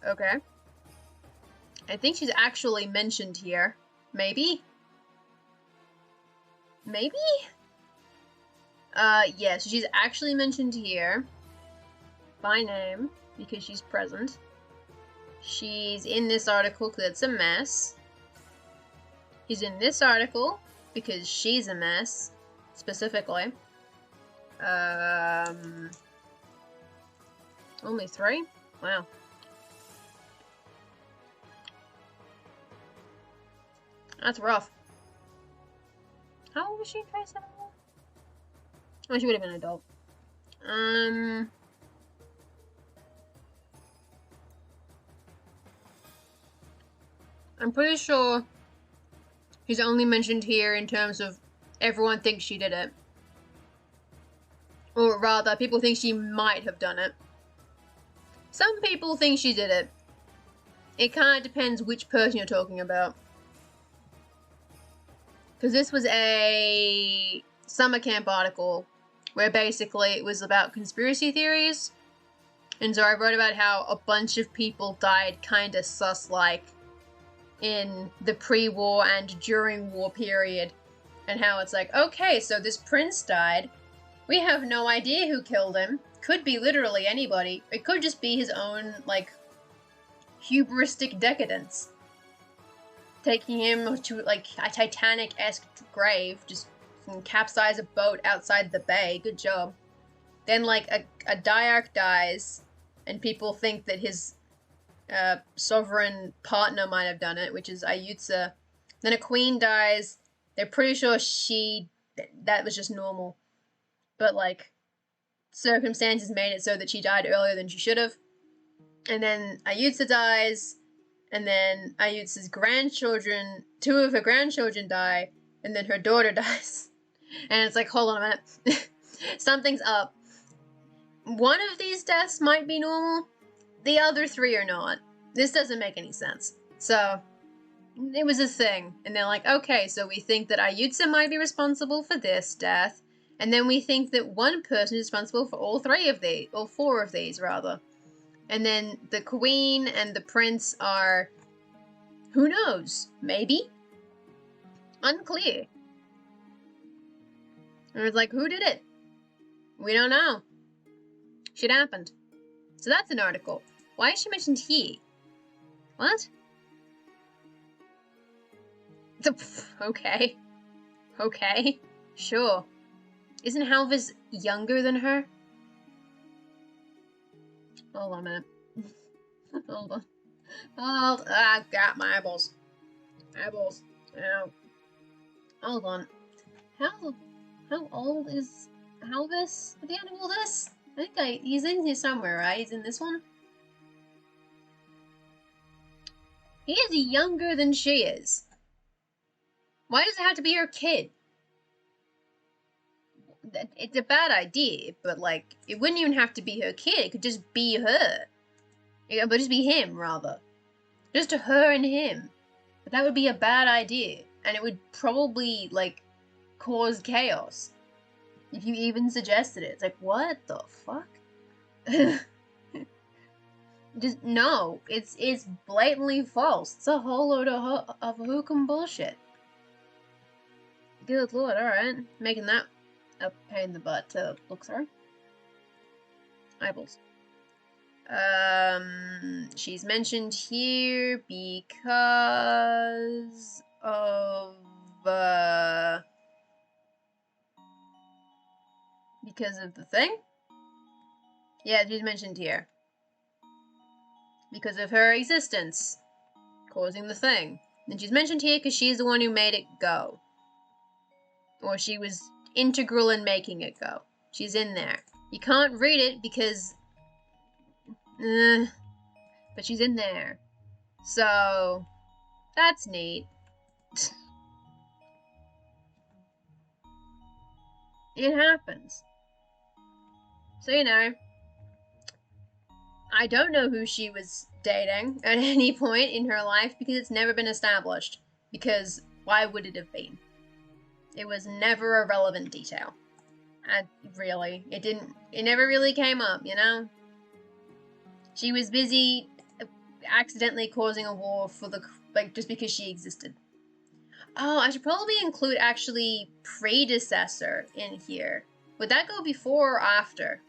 Okay. I think she's actually mentioned here. Maybe? Maybe? Yeah, so she's actually mentioned here. By name, because she's present. She's in this article because it's a mess. She's in this article because she's a mess, specifically. Only 3? Wow. That's rough. How old was she in 27? Oh, she would have been an adult. I'm pretty sure she's only mentioned here in terms of everyone thinks she did it. Or rather, people think she might have done it. Some people think she did it. It kind of depends which person you're talking about. Because this was a summer camp article where basically it was about conspiracy theories. And so I wrote about how a bunch of people died kind of sus-like in the pre-war and during war period. And how it's like, okay, so this prince died. We have no idea who killed him. Could be literally anybody. It could just be his own, like, hubristic decadence. Taking him to, like, a Titanic-esque grave, just capsize a boat outside the bay. Good job. Then, like, a Diarch dies, and people think that his sovereign partner might have done it, which is Ayutsa. Then a queen dies. They're pretty sure that was just normal. But, like, circumstances made it so that she died earlier than she should have. And then Ayutsa dies, and then Ayutsa's grandchildren, 2 of her grandchildren die, and then her daughter dies. And it's like, hold on a minute. Something's up. One of these deaths might be normal, the other 3 are not. This doesn't make any sense. So, it was a thing. And they're like, okay, so we think that Ayutsa might be responsible for this death, and then we think that one person is responsible for all 3 of these, or 4 of these, rather. And then the queen and the prince are, who knows, maybe? Unclear. And it's like, who did it? We don't know. Shit happened. So that's an article. Why is she mentioned here? What? Okay. Okay. Sure. Isn't Halvis younger than her? Hold on a minute. Hold on. I've got my eyeballs. Eyeballs. Ow. Hold on. How old is Halvis at the end of all this? I think he's in here somewhere, right? He's in this one? He is younger than she is. Why does it have to be her kid? It's a bad idea, but, like, it wouldn't even have to be her kid. It could just be her. It would just be him, rather. Just her and him. But that would be a bad idea. And it would probably, like, cause chaos. If you even suggested it. It's like, what the fuck? Just, no. It's blatantly false. It's a whole load of hookum bullshit. Good lord, alright. Making that a pain in the butt to look through. Eyeballs. She's mentioned here because of the thing? Yeah, she's mentioned here. Because of her existence. Causing the thing. And she's mentioned here because she's the one who made it go. Or she was integral in making it go. She's in there. You can't read it because... but she's in there. So... that's neat. It happens. So, you know... I don't know who she was dating at any point in her life because it's never been established. Because why would it have been? It was never a relevant detail. Really. It never really came up, you know? She was busy accidentally causing a war for just because she existed. Oh, I should probably include actually predecessor in here. Would that go before or after?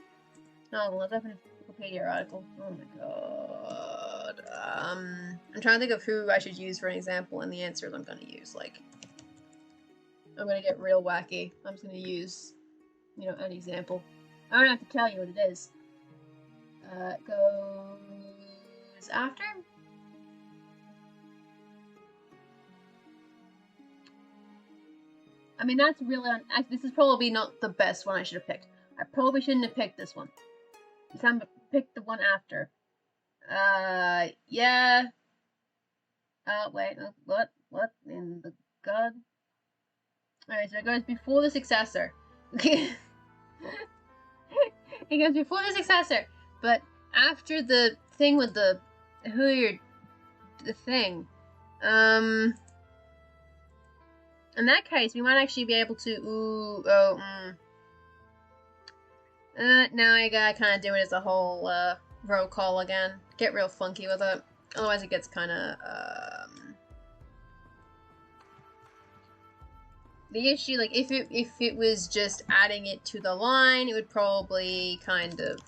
Oh, well, let's open a Wikipedia article. Oh my god. I'm trying to think of who I should use for an example, and the answers I'm gonna use, like... I'm gonna get real wacky. I'm just gonna use, you know, an example. I don't have to tell you what it is. Goes after. I mean, that's really... this is probably not the best one I should have picked. I probably shouldn't have picked this one. I picked the one after. Yeah. Wait, what? What in the god? Alright, so it goes before the successor. It goes before the successor, but after the thing with the thing. In that case, we might actually be able to. Now I gotta kind of do it as a whole roll call again. Get real funky with it. Otherwise, it gets kind of the issue. Like if it was just adding it to the line, it would probably kind of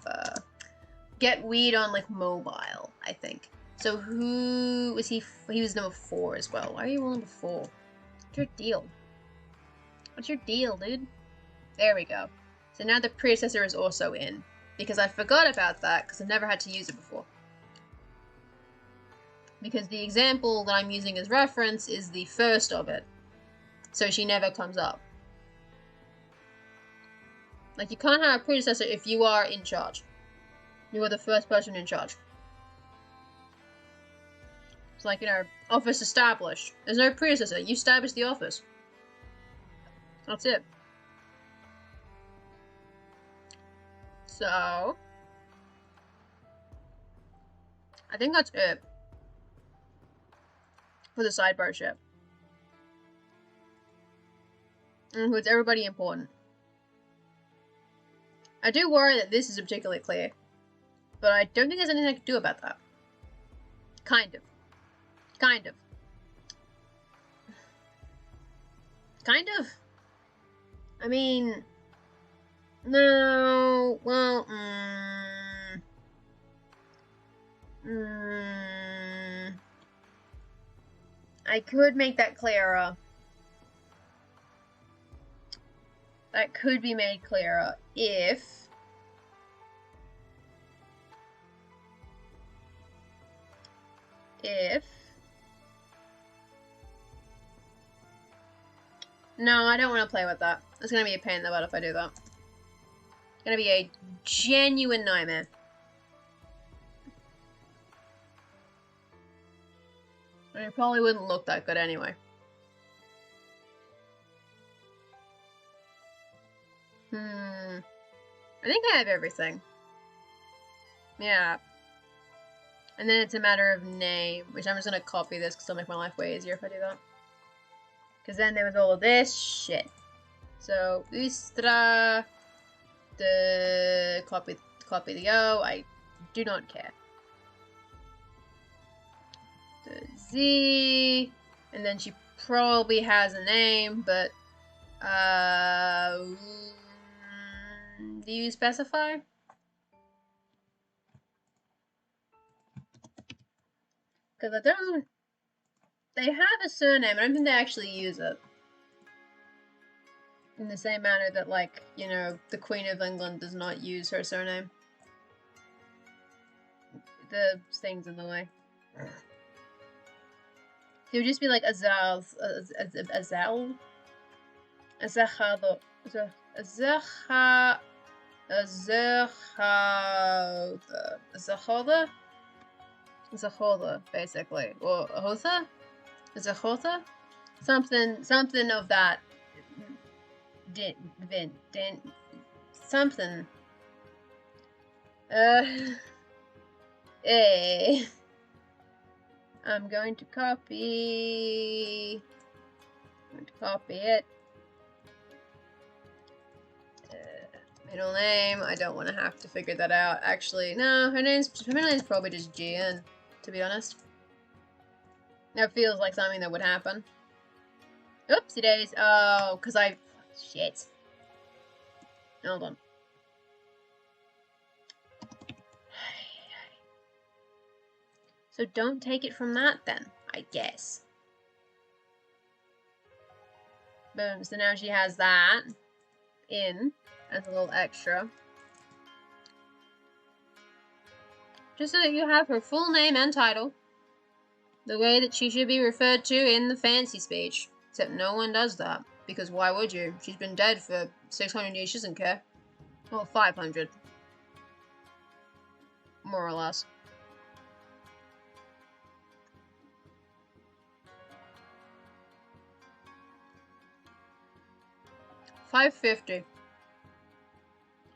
get weird on like mobile. I think. So who was he? He was number 4 as well. Why are you all number 4? What's your deal? What's your deal, dude? There we go. So now the predecessor is also in. Because I forgot about that, because I've never had to use it before. Because the example that I'm using as reference is the first of it. So she never comes up. Like, you can't have a predecessor if you are in charge. You are the first person in charge. It's like, you know, office established. There's no predecessor. You establish the office. That's it. So, I think that's it for the sidebar ship. It includes everybody important. I do worry that this is particularly clear, but I don't think there's anything I can do about that. Kind of. Kind of. Kind of? I mean... No, well, I could make that clearer. That could be made clearer if... No, I don't want to play with that. It's going to be a pain in the butt if I do that. It's going to be a genuine nightmare. And it probably wouldn't look that good anyway. I think I have everything. Yeah. And then it's a matter of name, which I'm just going to copy this because it'll make my life way easier if I do that. Because then there was all of this shit. So, Ustra, the copy the O, I do not care. The Z, and then she probably has a name, but, do you specify? Because I don't... They have a surname, I don't think they actually use it. In the same manner that, like, you know, the Queen of England does not use her surname. The thing's in the way. It would just be like Azal. Azal? Azahado. Zahoda, basically. Or Ahotha? Zahotha? Something of that. Something. I'm going to copy. It. Middle name. I don't want to have to figure that out. Actually, no. Her middle name's probably just Gian, to be honest. That feels like something that would happen. Oopsie days. Oh, because I... Shit. Hold on. So don't take it from that then, I guess. Boom. So now she has that in as a little extra. Just so that you have her full name and title. The way that she should be referred to in the fancy speech. Except no one does that. Because why would you? She's been dead for 600 years, she doesn't care. Well, 500. More or less. $5.50.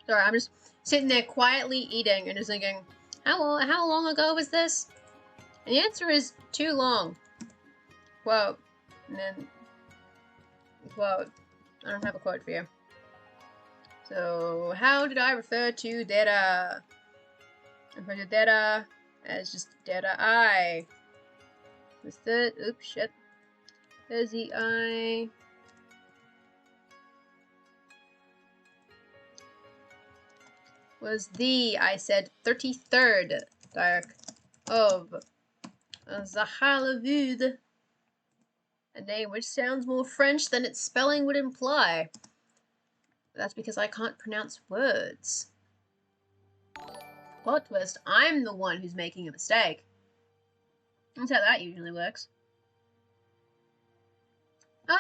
Sorry, I'm just sitting there quietly eating and just thinking, how long ago was this? And the answer is too long. Quote. And then quote. I don't have a quote for you. So, how did I refer to data? I refer to data as just data I. What's the, oops, shit. There's the I. Was the, I said, 33rd Diarch of Zahalavud. A name which sounds more French than its spelling would imply. That's because I can't pronounce words. Plot twist, I'm the one who's making a mistake. That's how that usually works. Oh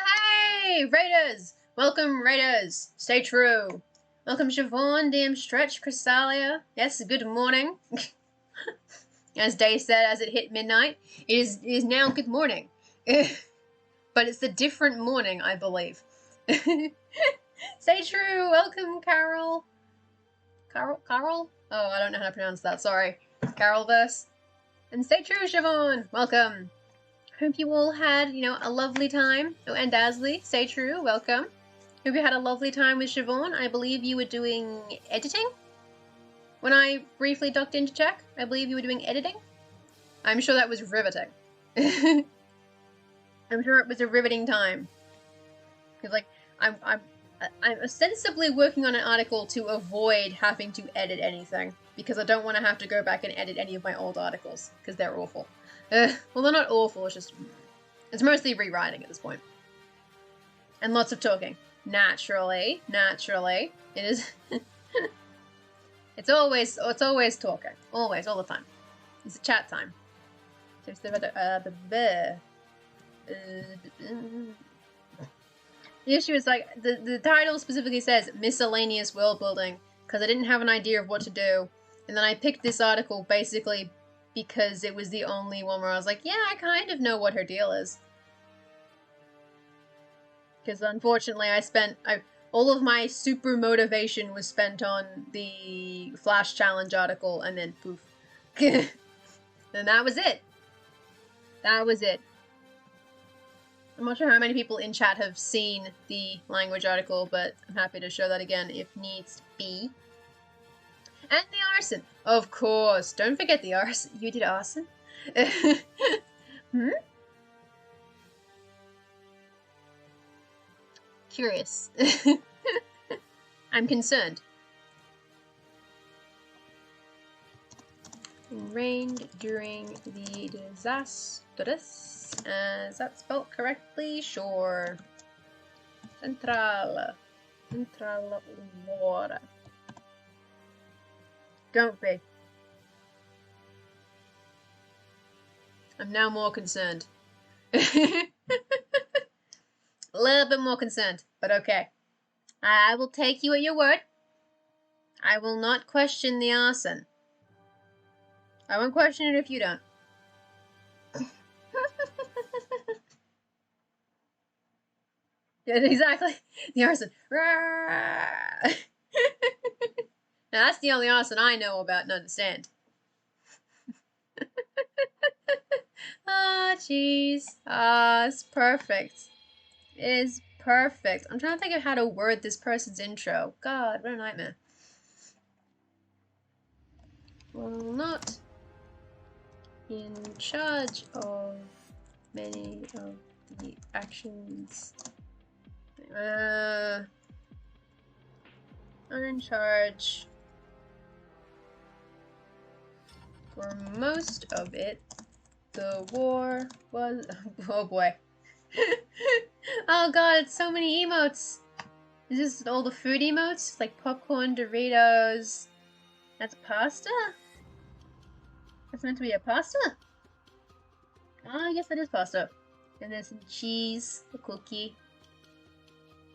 hey, Raiders! Welcome, Raiders! Stay true. Welcome, Siobhan, DM Stretch, Crystalia. Yes, good morning. As Day said, as it hit midnight, it is now good morning. But it's a different morning, I believe. Stay true. Welcome, Carol. Carol? Oh, I don't know how to pronounce that. Sorry. Carolverse. And stay true, Siobhan. Welcome. Hope you all had, a lovely time. Oh, and Dasley, stay true. Welcome. Hope you had a lovely time with Siobhan. I believe you were doing editing? When I briefly ducked in to check, I believe you were doing editing. I'm sure that was riveting. I'm sure it was a riveting time. Because, I'm ostensibly working on an article to avoid having to edit anything. Because I don't want to have to go back and edit any of my old articles. Because they're awful. Well, they're not awful, it's mostly rewriting at this point. And lots of talking. Naturally. It is... it's always talking. Always, all the time. It's a chat time. So it's the issue is, the title specifically says miscellaneous world building, because I didn't have an idea of what to do. And then I picked this article basically because it was the only one where I was like, yeah, I kind of know what her deal is. Because unfortunately all of my super motivation was spent on the Flash Challenge article, and then poof. And that was it. That was it. I'm not sure how many people in chat have seen the language article, but I'm happy to show that again if needs be. And the arson. Of course. Don't forget the arson. You did arson? Hmm? Curious. I'm concerned. Rained during the disasters. Is that spelled correctly? Sure. Central water. Don't be. I'm now more concerned. A little bit more concerned, but okay. I will take you at your word. I will not question the arson. I won't question it if you don't. Yeah, exactly. The arson. Now that's the only arson I know about and understand. Ah, jeez. Ah, it's perfect. It is perfect. I'm trying to think of how to word this person's intro. God, what a nightmare. Well, not in charge of many of the actions. Not in charge for most of it. The war was... Oh boy. Oh god, it's so many emotes. Is this all the food emotes? Like popcorn, Doritos. That's pasta? That's meant to be a pasta? Oh, I guess that is pasta. And there's some cheese, a cookie.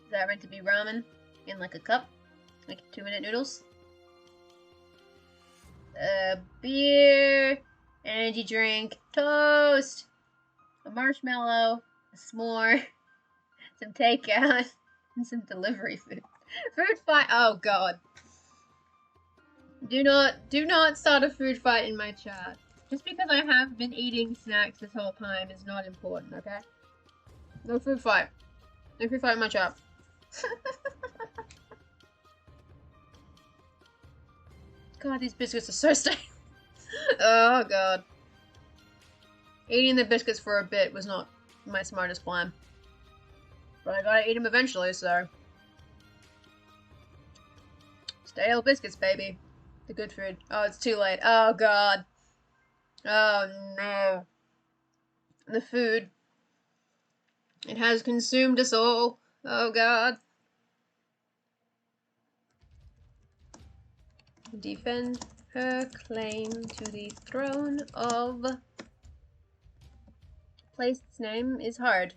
Is that meant to be ramen in like a cup? Like 2-minute noodles? Beer, energy drink, toast, a marshmallow, a s'more, some takeout, and some delivery food. Food fight. Oh god. Do not start a food fight in my chat. Just because I have been eating snacks this whole time is not important, okay? No food fight. No food fight in my chat. God, these biscuits are so stale. Oh god. Eating the biscuits for a bit was not my smartest plan. But I gotta eat them eventually, so... Stale biscuits, baby. The good food. Oh, it's too late. Oh god. Oh no. The food. It has consumed us all. Oh god. Defend her claim to the throne of... Place's name is hard.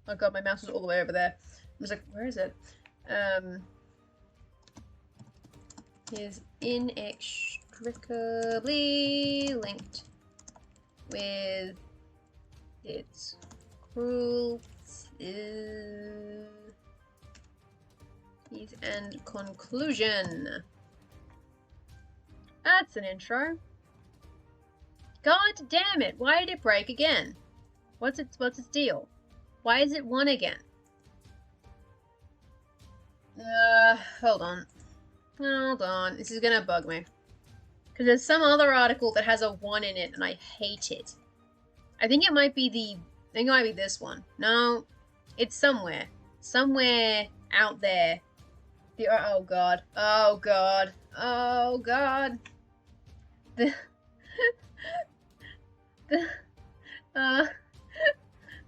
Oh god, my mouse is all the way over there. I was like, where is it? Is inextricably linked with its cruelties and conclusion. That's an intro. God damn it! Why did it break again? What's its deal? Why is it 1 again? Hold on. Hold on. This is gonna bug me. Because there's some other article that has a 1 in it, and I hate it. I think it might be this one. No, it's somewhere. Somewhere out there. Oh god. Oh god. Oh god.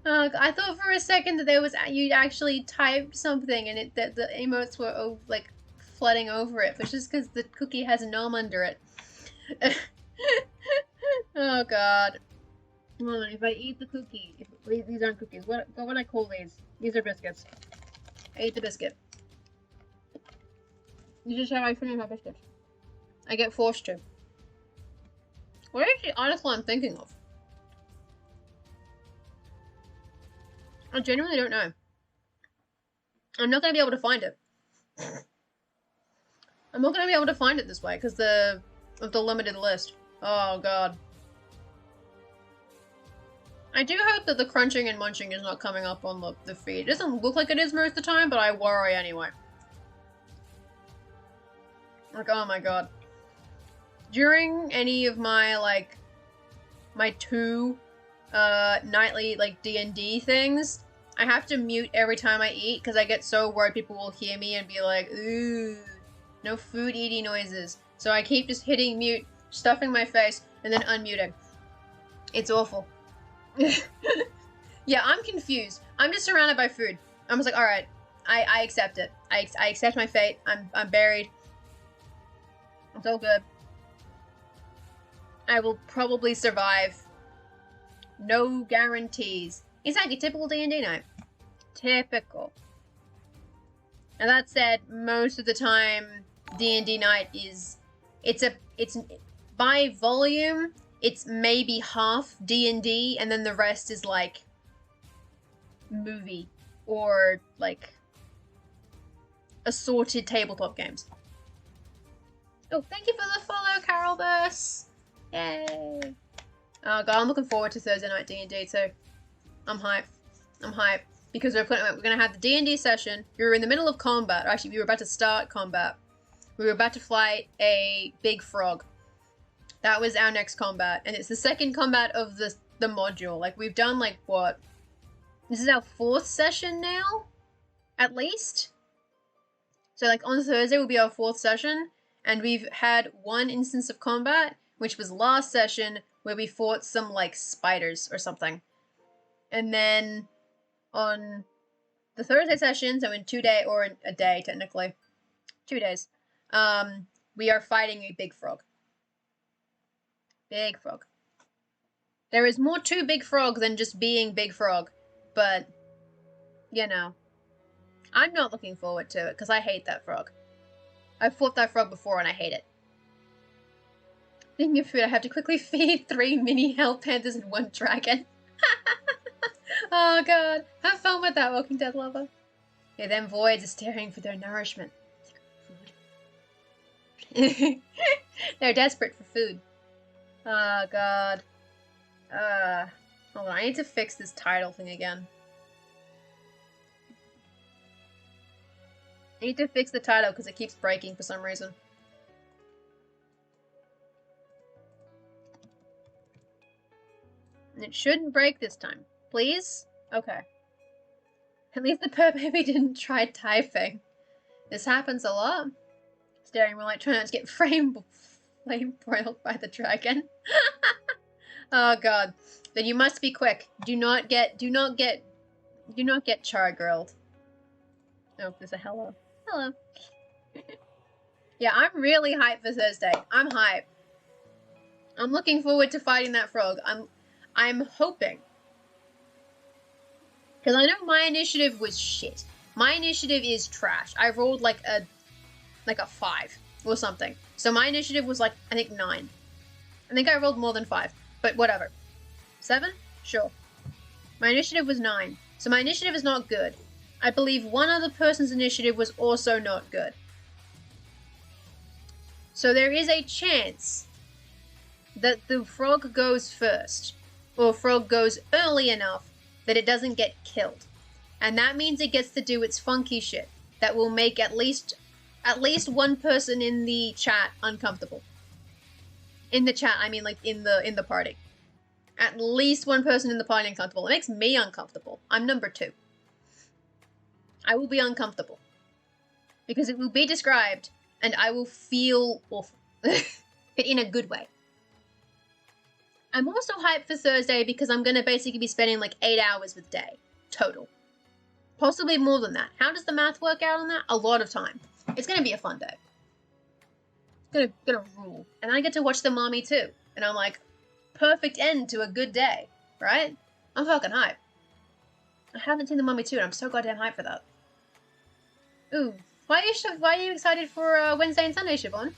I thought for a second that there was you actually typed something and that the emotes were like flooding over it, but just because the cookie has a gnome under it. Oh god. Come on, if I eat the cookie, these aren't cookies. What would I call these? These are biscuits. I eat the biscuit. You just how I finish my biscuits. I get forced to. What is the article I'm thinking of? I genuinely don't know. I'm not going to be able to find it. I'm not going to be able to find it this way because of the limited list. Oh god. I do hope that the crunching and munching is not coming up on the feed. It doesn't look like it is most of the time, but I worry anyway. Like, oh my god. During any of my, like, my 2 nightly, like, D&D things, I have to mute every time I eat because I get so worried people will hear me and be like, ooh, no food eating noises. So I keep just hitting mute, stuffing my face, and then unmuting. It's awful. Yeah, I'm confused. I'm just surrounded by food. I'm just like, alright, I accept it. I accept my fate. I'm buried. It's all good. I will probably survive. No guarantees. Exactly, typical D&D night. Typical. And that said, most of the time, D&D night is... It's by volume, it's maybe half D&D, and then the rest is, like, movie. Or, like, assorted tabletop games. Oh, thank you for the follow, Carol Burst! Yay! Oh god, I'm looking forward to Thursday night D&D too. I'm hyped. I'm hyped. Because we're gonna have the D&D session. We were in the middle of combat. Or actually, we were about to start combat. We were about to fight a big frog. That was our next combat. And it's the second combat of the module. Like, we've done, like, what? This is our 4th session now? At least? So, like, on Thursday will be our 4th session. And we've had 1 instance of combat, which was last session, where we fought some, like, spiders or something. And then on the Thursday session, so in 2 days, or in a day, technically, 2 days, we are fighting a big frog. Big frog. There is more to Big Frog than just being Big Frog, but, you know, I'm not looking forward to it because I hate that frog. I've fought that frog before and I hate it. Thinking of food, I have to quickly feed 3 mini hell panthers and 1 dragon. Oh god, have fun with that, Walking Dead lover. Yeah, them voids are staring for their nourishment. Food. They're desperate for food. Oh god. Hold on, I need to fix this title thing again. I need to fix the title because it keeps breaking for some reason. And it shouldn't break this time. Please? Okay. At least the purr baby didn't try typing. This happens a lot. Staring more like trying not to get flame broiled by the dragon. Oh god. Then you must be quick. Do not get char grilled. Oh, there's a hello. Hello. Yeah, I'm really hyped for Thursday. I'm hyped. I'm looking forward to fighting that frog. I'm hoping. Because I know my initiative was shit. My initiative is trash. I rolled like a 5 or something. So my initiative was like, I think 9. I think I rolled more than 5. But whatever. 7? Sure. My initiative was 9. So my initiative is not good. I believe one other person's initiative was also not good. So there is a chance that the frog goes first. Or frog goes early enough that it doesn't get killed. And that means it gets to do its funky shit that will make at least one person in the chat uncomfortable. In the chat, I mean like in the party. At least one person in the party uncomfortable. It makes me uncomfortable. I'm number 2. I will be uncomfortable. Because it will be described and I will feel awful. But in a good way. I'm also hyped for Thursday because I'm going to basically be spending like 8 hours with Day. Total. Possibly more than that. How does the math work out on that? A lot of time. It's going to be a fun day. It's gonna rule. And I get to watch the mommy too. And I'm like, perfect end to a good day. Right? I'm fucking hyped. I haven't seen the mommy too and I'm so goddamn hyped for that. Ooh. Why are you excited for Wednesday and Sunday, Siobhan?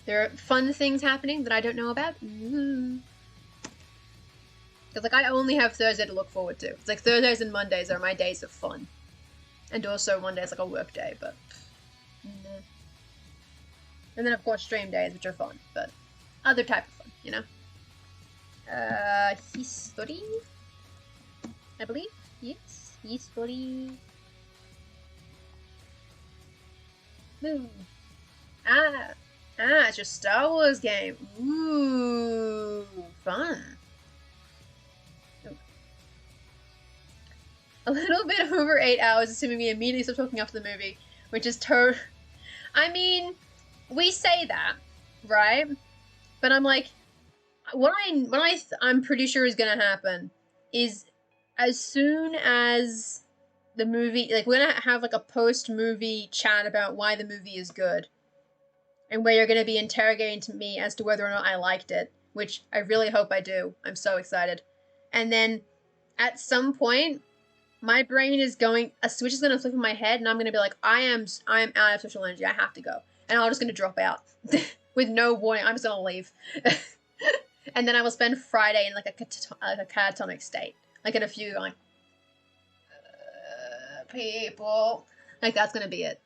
There are fun things happening that I don't know about. Because, like, I only have Thursday to look forward to. It's like Thursdays and Mondays are my days of fun. And also one day is like a work day, but... Nah. And then, of course, stream days, which are fun. But other type of fun, you know? History? I believe? Yes. History. Ooh. It's your Star Wars game. Ooh, fun. Ooh. A little bit over 8 hours, assuming we immediately stop talking after the movie, which is I mean, we say that, right? But I'm like, I'm pretty sure is gonna happen is as soon as the movie, like, we're gonna have like a post-movie chat about why the movie is good. And where you're going to be interrogating to me as to whether or not I liked it, which I really hope I do. I'm so excited. And then at some point, my brain is going, a switch is going to flip in my head, and I'm going to be like, I am out of social energy. I have to go. And I'm just going to drop out with no warning. I'm just going to leave. And then I will spend Friday in like a catatonic state. Like in a few, like, people. Like that's going to be it.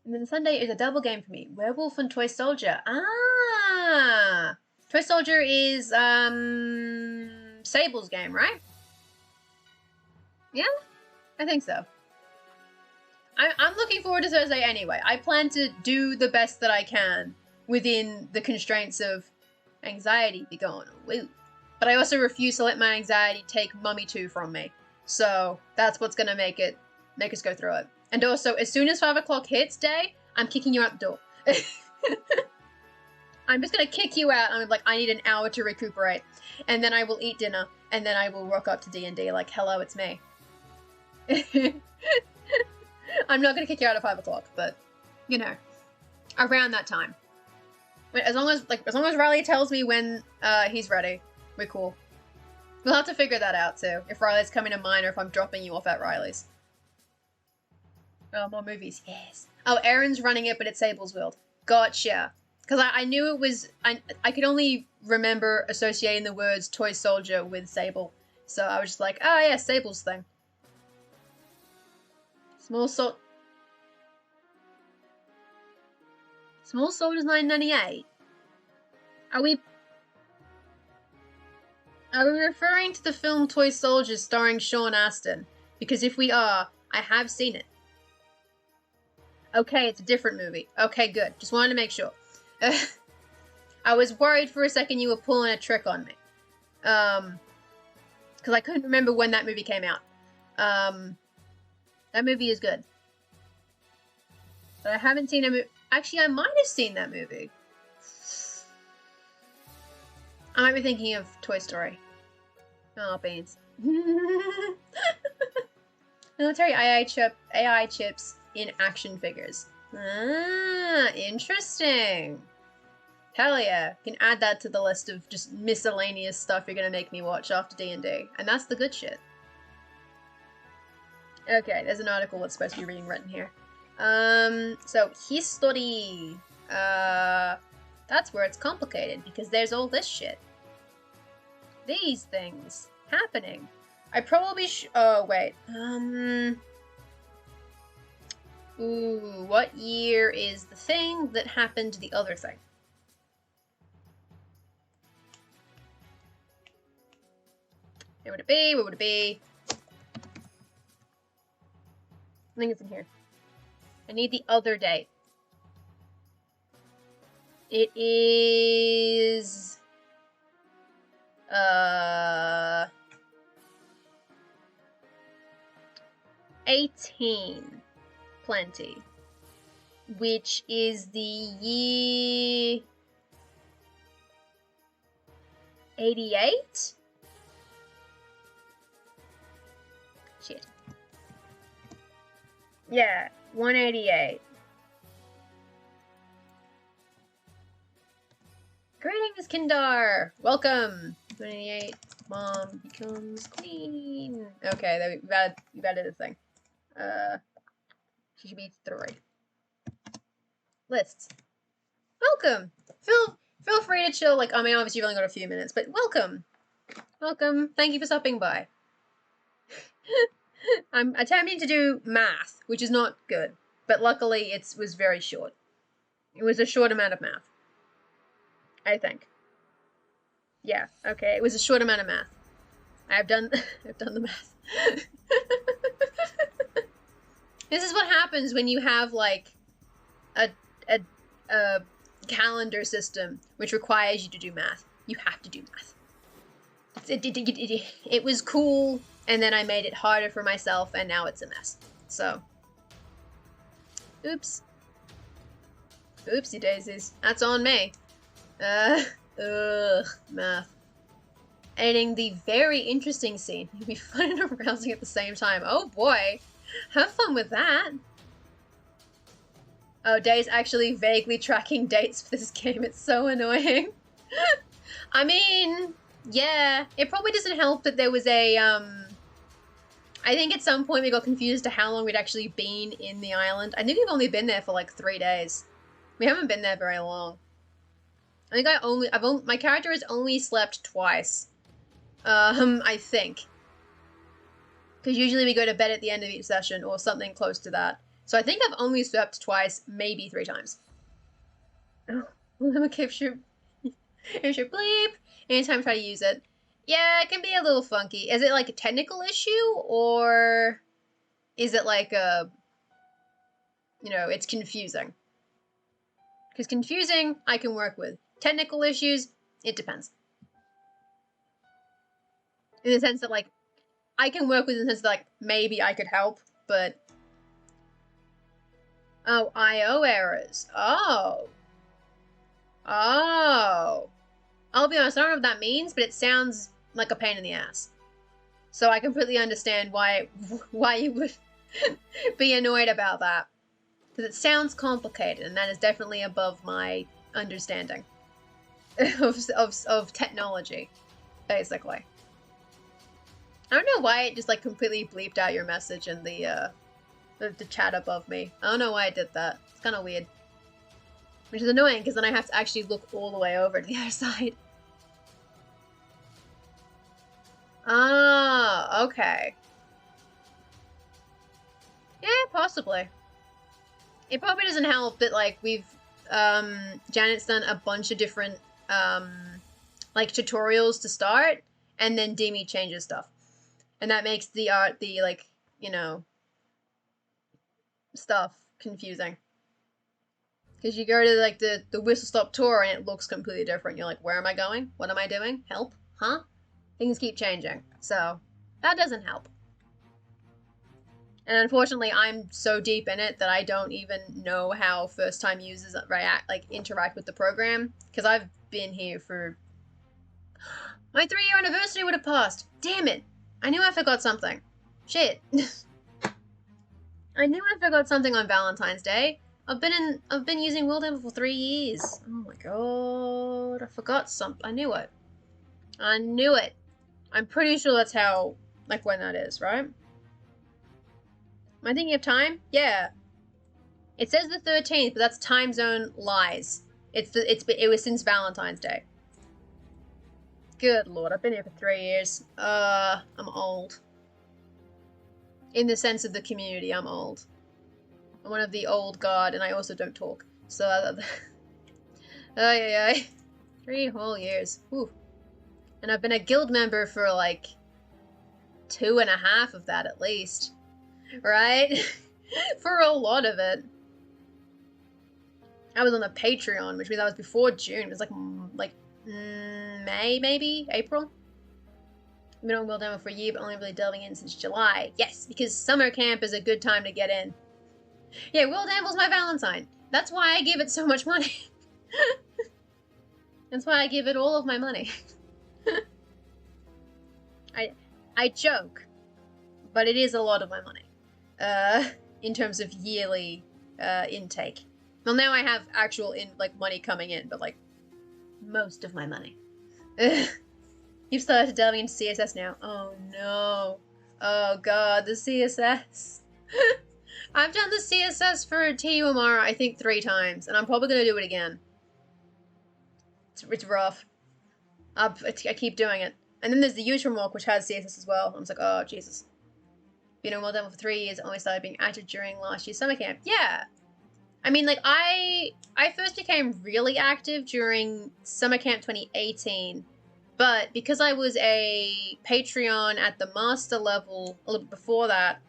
And then Sunday is a double game for me. Werewolf and Toy Soldier. Ah! Toy Soldier is, Sable's game, right? Yeah? I think so. I'm looking forward to Thursday anyway. I plan to do the best that I can within the constraints of anxiety be going, woo. But I also refuse to let my anxiety take Mummy 2 from me. So that's what's gonna make us go through it. And also, as soon as 5 o'clock hits, Day, I'm kicking you out the door. I'm just gonna kick you out. I'm like, I need an hour to recuperate. And then I will eat dinner. And then I will rock up to D&D like, hello, it's me. I'm not gonna kick you out at 5 o'clock, but, you know, around that time. Wait, as long as Riley tells me when he's ready, we're cool. We'll have to figure that out too. If Riley's coming to mine or if I'm dropping you off at Riley's. Oh, more movies. Yes. Oh, Aaron's running it, but it's Sable's World. Gotcha. Because I knew it was... I could only remember associating the words toy soldier with Sable. So I was just like, oh yeah, Sable's thing. Small Soldier's $9.98. Are we referring to the film Toy Soldiers starring Sean Astin? Because if we are, I have seen it. Okay, it's a different movie. Okay, good. Just wanted to make sure. I was worried for a second you were pulling a trick on me. Because I couldn't remember when that movie came out. That movie is good. But I haven't seen a movie. Actually, I might have seen that movie. I might be thinking of Toy Story. Oh, beans. Military AI chips in action figures. Ah, interesting. Hell yeah. You can add that to the list of just miscellaneous stuff you're gonna make me watch after D&D. And that's the good shit. Okay, there's an article that's supposed to be reading written here. So history. That's where it's complicated because there's all this shit. These things happening. I probably oh wait. Ooh, what year is the thing that happened to the other thing? Where would it be? Where would it be? I think it's in here. I need the other date. It is 18 plenty, which is the year 88? Shit. Yeah, 188. Greetings, Kindar! Welcome! 188, Mom becomes queen. Okay, we've added a thing. She should be 3. Lists. Welcome! Feel free to chill, like, I mean, obviously you've only got a few minutes, but welcome! Welcome, thank you for stopping by. I'm attempting to do math, which is not good, but luckily it was very short. It was a short amount of math. I think. Yeah, okay, it was a short amount of math. I've done the math. This is what happens when you have, like, a calendar system which requires you to do math. You have to do math. It was cool, and then I made it harder for myself, and now it's a mess. So, oops. Oopsie daisies. That's on me. Math. Editing the very interesting scene. You'll be fun and arousing at the same time. Oh boy. Have fun with that. Oh, Day's actually vaguely tracking dates for this game. It's so annoying. I mean, yeah. It probably doesn't help that there was a, I think at some point we got confused to how long we'd actually been in the island. I think we've only been there for like 3 days. We haven't been there very long. I think my character has only slept twice. I think. Because usually we go to bed at the end of each session or something close to that. So I think I've only slept twice, maybe 3 times. Oh, if you bleep anytime I try to use it. Yeah, it can be a little funky. Is it like a technical issue or is it like a, you know, it's confusing? Because confusing, I can work with. Technical issues, it depends. In the sense that, like, I can work with in the sense that, like, maybe I could help, but... Oh, I.O. errors. Oh. Oh. I'll be honest, I don't know what that means, but it sounds like a pain in the ass. So I completely understand why you would be annoyed about that. Because it sounds complicated, and that is definitely above my understanding of technology, basically. I don't know why it just like completely bleeped out your message in the chat above me. I don't know why I did that. It's kind of weird. Which is annoying because then I have to actually look all the way over to the other side. Ah, okay. Yeah, possibly. It probably doesn't help that like we've Janet's done a bunch of different like tutorials to start, and then Demi changes stuff. And that makes the art, the like, you know, stuff confusing. Because you go to like the whistle stop tour and it looks completely different. You're like, where am I going? What am I doing? Help? Huh? Things keep changing. So that doesn't help. And unfortunately, I'm so deep in it that I don't even know how first-time users interact with the program. Because I've been here for... My 3-year anniversary would have passed. Damn it. I knew I forgot something. Shit. I knew I forgot something on Valentine's Day. I've been using Worldbuilding for 3 years. Oh my god. I forgot something. I knew it. I knew it. I'm pretty sure that's how, like, when that is, right? Am I thinking of time? Yeah. It says the 13th, but that's time zone lies. It was since Valentine's Day. Good lord, I've been here for 3 years. I'm old. In the sense of the community, I'm old. I'm one of the old guard, and I also don't talk. So, ay. 3 whole years. Whew. And I've been a guild member for like 2.5 of that at least. Right? For a lot of it. I was on the Patreon, which means I was before June. It was like May, maybe? April? I've been on World Demo for a year, but only really delving in since July. Yes, because summer camp is a good time to get in. Yeah, World Demo's my Valentine. That's why I give it so much money. That's why I give it all of my money. I joke, but it is a lot of my money. In terms of yearly intake. Well, now I have actual money coming in, but like most of my money. You've started delving into CSS now. Oh no. Oh god, the CSS. I've done the CSS for TUMR, I think 3 times, and I'm probably gonna do it again. It's rough. I keep doing it. And then there's the usual mock, which has CSS as well. I'm just like, oh Jesus. Been on World Demo for 3 years, only started being active during last year's summer camp. Yeah. I mean, like, I first became really active during summer camp 2018, but because I was a Patreon at the master level a little bit before that,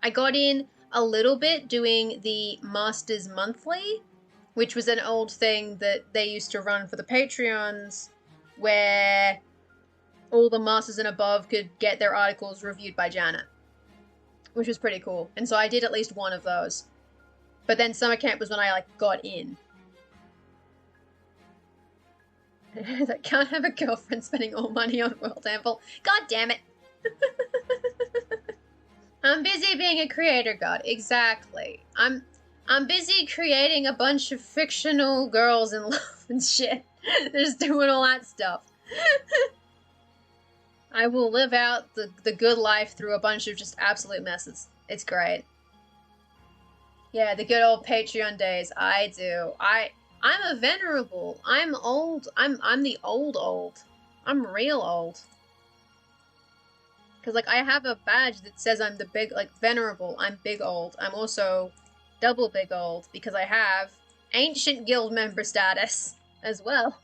I got in a little bit doing the Masters Monthly, which was an old thing that they used to run for the Patreons, where all the Masters and above could get their articles reviewed by Janet, which was pretty cool. And so I did at least one of those. But then summer camp was when I, like, got in. I can't have a girlfriend spending all money on World Temple. God damn it. I'm busy being a creator god. Exactly. I'm busy creating a bunch of fictional girls in love and shit. Just doing all that stuff. I will live out the good life through a bunch of just absolute messes. It's great. Yeah, the good old Patreon days. I do. I'm a venerable. I'm old. I'm the old. I'm real old. Because, like, I have a badge that says I'm the big, like, venerable. I'm big old. I'm also double big old because I have ancient guild member status as well.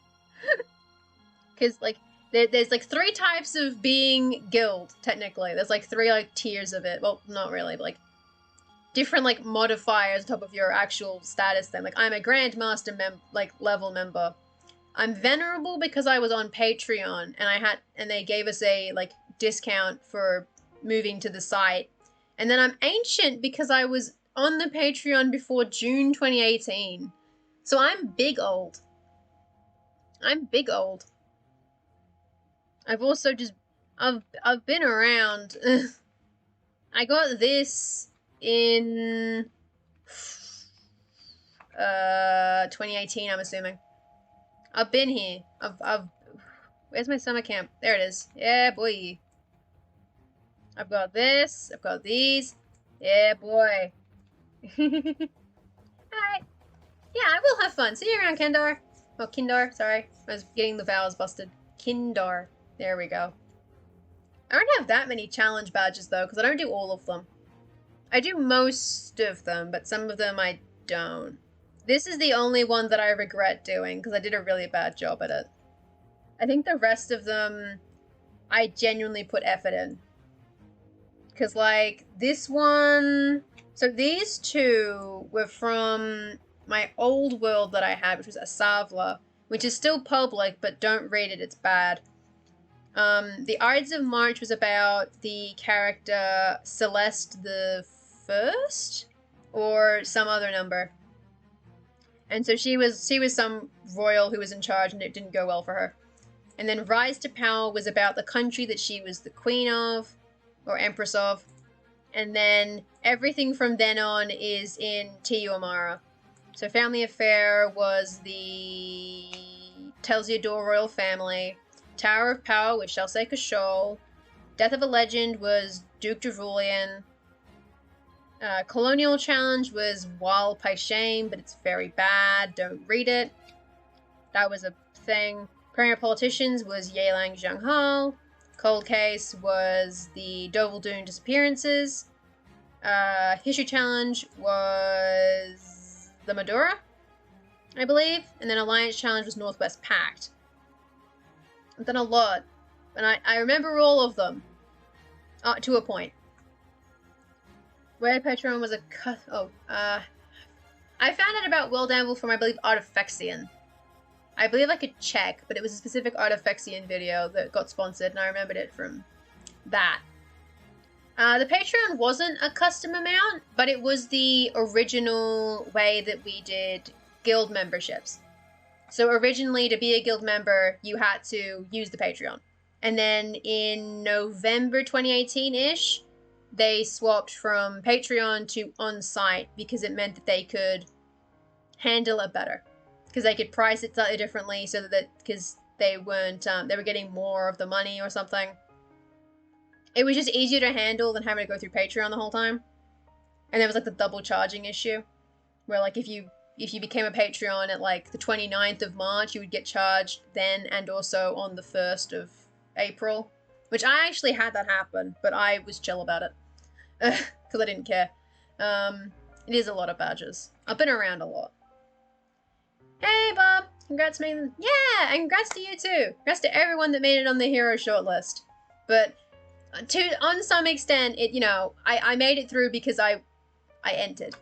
Because, like, there's, like, 3 types of being guild, technically. There's, like, 3, like, tiers of it. Well, not really, but, like, different, like, modifiers on top of your actual status then. Like, I'm a Grandmaster level member. I'm venerable because I was on Patreon and they gave us a, like, discount for moving to the site. And then I'm ancient because I was on the Patreon before June 2018. So I'm big old. I'm big old. I've also just I've been around. I got this in 2018, I'm assuming. I've been here. Where's my summer camp? There it is. Yeah, boy. I've got this. I've got these. Yeah, boy. Alright. Yeah, I will have fun. See you around, Kendar. Oh, Kindar, sorry. I was getting the vowels busted. Kindar. There we go. I don't have that many challenge badges, though, because I don't do all of them. I do most of them, but some of them I don't. This is the only one that I regret doing, because I did a really bad job at it. I think the rest of them, I genuinely put effort in. Because, like, this one... So these two were from my old world that I had, which was Asavla, which is still public, but don't read it, it's bad. The Ides of March was about the character Celeste the First, or some other number. And so she was some royal who was in charge, and it didn't go well for her. And then Rise to Power was about the country that she was the queen of, or empress of. And then everything from then on is in T.U. Amara. So Family Affair was the Telsiador royal family. Tower of Power was Shelsay Kashol. Death of a Legend was Duke Dravulian. Colonial Challenge was Wal Paishame, but it's very bad. Don't read it. That was a thing. Premier Politicians was Yelang Zhanghao. Cold Case was the Dovaldoon Disappearances. History Challenge was the Madura, I believe. And then Alliance Challenge was Northwest Pact. I've done a lot. And I remember all of them. To a point. Where Patron was a I found out about World Anvil from, I believe, Artifexian. I believe I could check, but it was a specific Artifexian video that got sponsored, and I remembered it from that. The Patreon wasn't a custom amount, but it was the original way that we did guild memberships. So originally, to be a guild member, you had to use the Patreon. And then in November 2018-ish, they swapped from Patreon to on-site because it meant that they could handle it better. Because they could price it slightly differently so that, because they weren't, they were getting more of the money or something. It was just easier to handle than having to go through Patreon the whole time. And there was like the double charging issue, where like if you became a Patreon at like the 29th of March, you would get charged then and also on the 1st of April. Which I actually had that happen, but I was chill about it. Because I didn't care. It is a lot of badges. I've been around a lot. Hey, Bob! Congrats, Maitland. Yeah! And congrats to you, too! Congrats to everyone that made it on the hero shortlist. But, on some extent, it, you know, I made it through because I entered.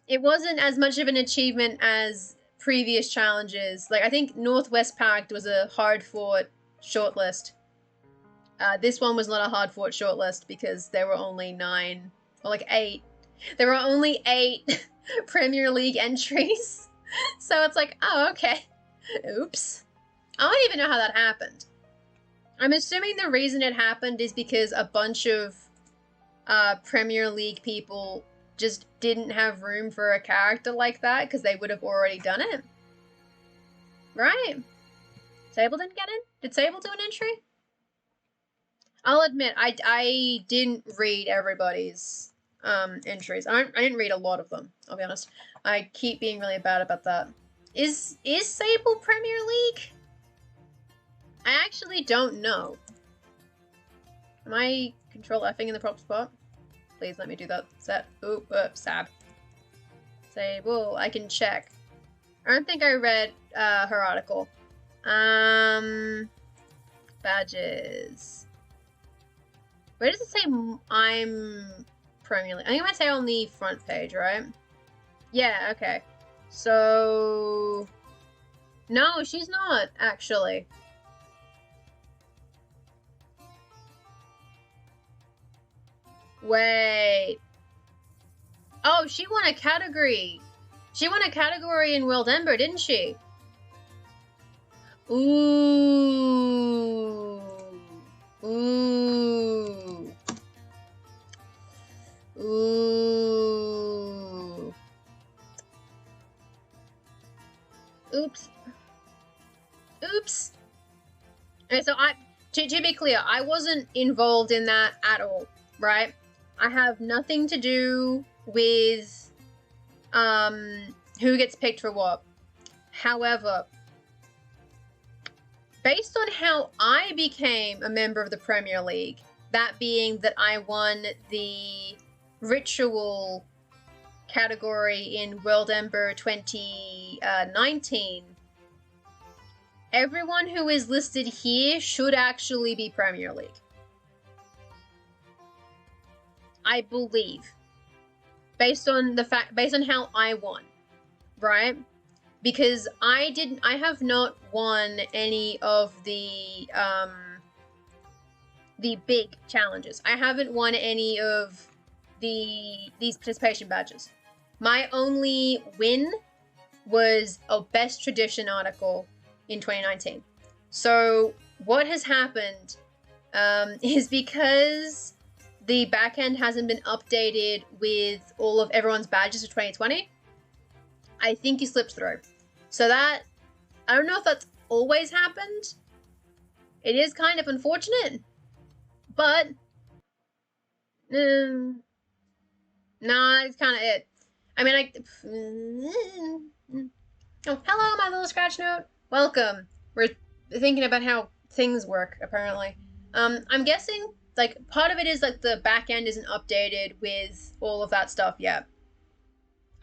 It wasn't as much of an achievement as previous challenges. Like, I think Northwest Pact was a hard-fought shortlist. This one was not a hard-fought shortlist because there were only 9, or like 8. There were only 8 Premier League entries. So it's like, oh, okay. Oops. I don't even know how that happened. I'm assuming the reason it happened is because a bunch of Premier League people just didn't have room for a character like that because they would have already done it. Right? Sable didn't get in? Did Sable do an entry? I'll admit, I didn't read everybody's entries. I didn't read a lot of them, I'll be honest. I keep being really bad about that. Is Sable Premier League? I actually don't know. Am I control Fing in the prop spot? Please let me do that. Set. Oop, sab. Sable, I can check. I don't think I read her article. Badges. Where does it say I'm Premier League? I think it might say on the front page, right? Yeah, okay. So... No, she's not, actually. Wait. Oh, she won a category. She won a category in World Ember, didn't she? Ooh. Ooh. Ooh. Oops. to be clear, I wasn't involved in that at all, right? I have nothing to do with who gets picked for what. However, based on how I became a member of the Premier League, that being that I won the ritual category in World Ember 2019, everyone who is listed here should actually be Premier League. I believe. Based on how I won, right? Because I have not won any of the big challenges. I haven't won any of these participation badges. My only win was a best tradition article in 2019. So what has happened is because the backend hasn't been updated with all of everyone's badges for 2020, I think you slipped through. So that, I don't know if that's always happened. It is kind of unfortunate, but nah, it's kind of it. I mean, oh, hello, my little scratch note. Welcome. We're thinking about how things work, apparently. I'm guessing, like, part of it is, like, the back end isn't updated with all of that stuff yet.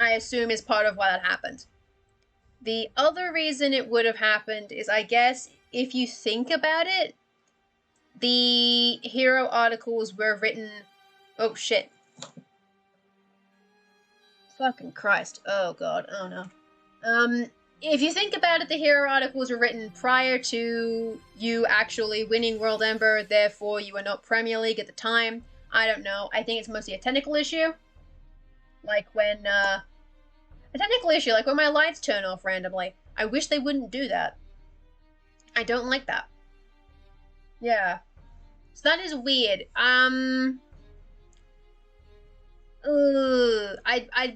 I assume is part of why that happened. The other reason it would have happened is, I guess, if you think about it, the hero articles were written... Oh, shit. Fucking Christ. Oh, God. Oh, no. If you think about it, the hero articles were written prior to you actually winning World Ember, therefore you were not Premier League at the time. I don't know. I think it's mostly a technical issue. Like when, a technical issue, like when my lights turn off randomly. I wish they wouldn't do that. I don't like that. Yeah. So that is weird. I'd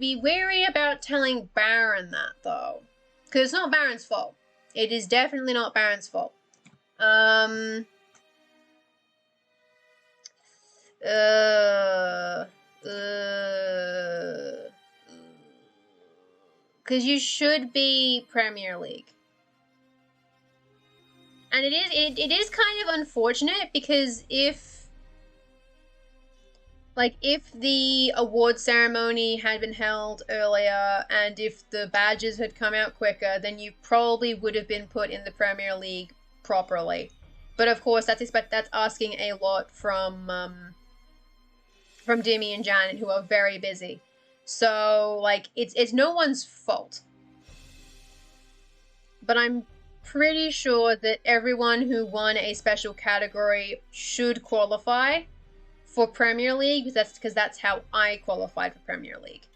be wary about telling Baron that, though. Because it's not Baron's fault. It is definitely not Baron's fault. Because you should be Premier League. And it is kind of unfortunate because if the award ceremony had been held earlier and if the badges had come out quicker, then you probably would have been put in the Premier League properly. But of course, that's asking a lot from Dimmy and Janet, who are very busy. So, like, it's no one's fault. But I'm pretty sure that everyone who won a special category should qualify for Premier League, because that's how I qualified for Premier League.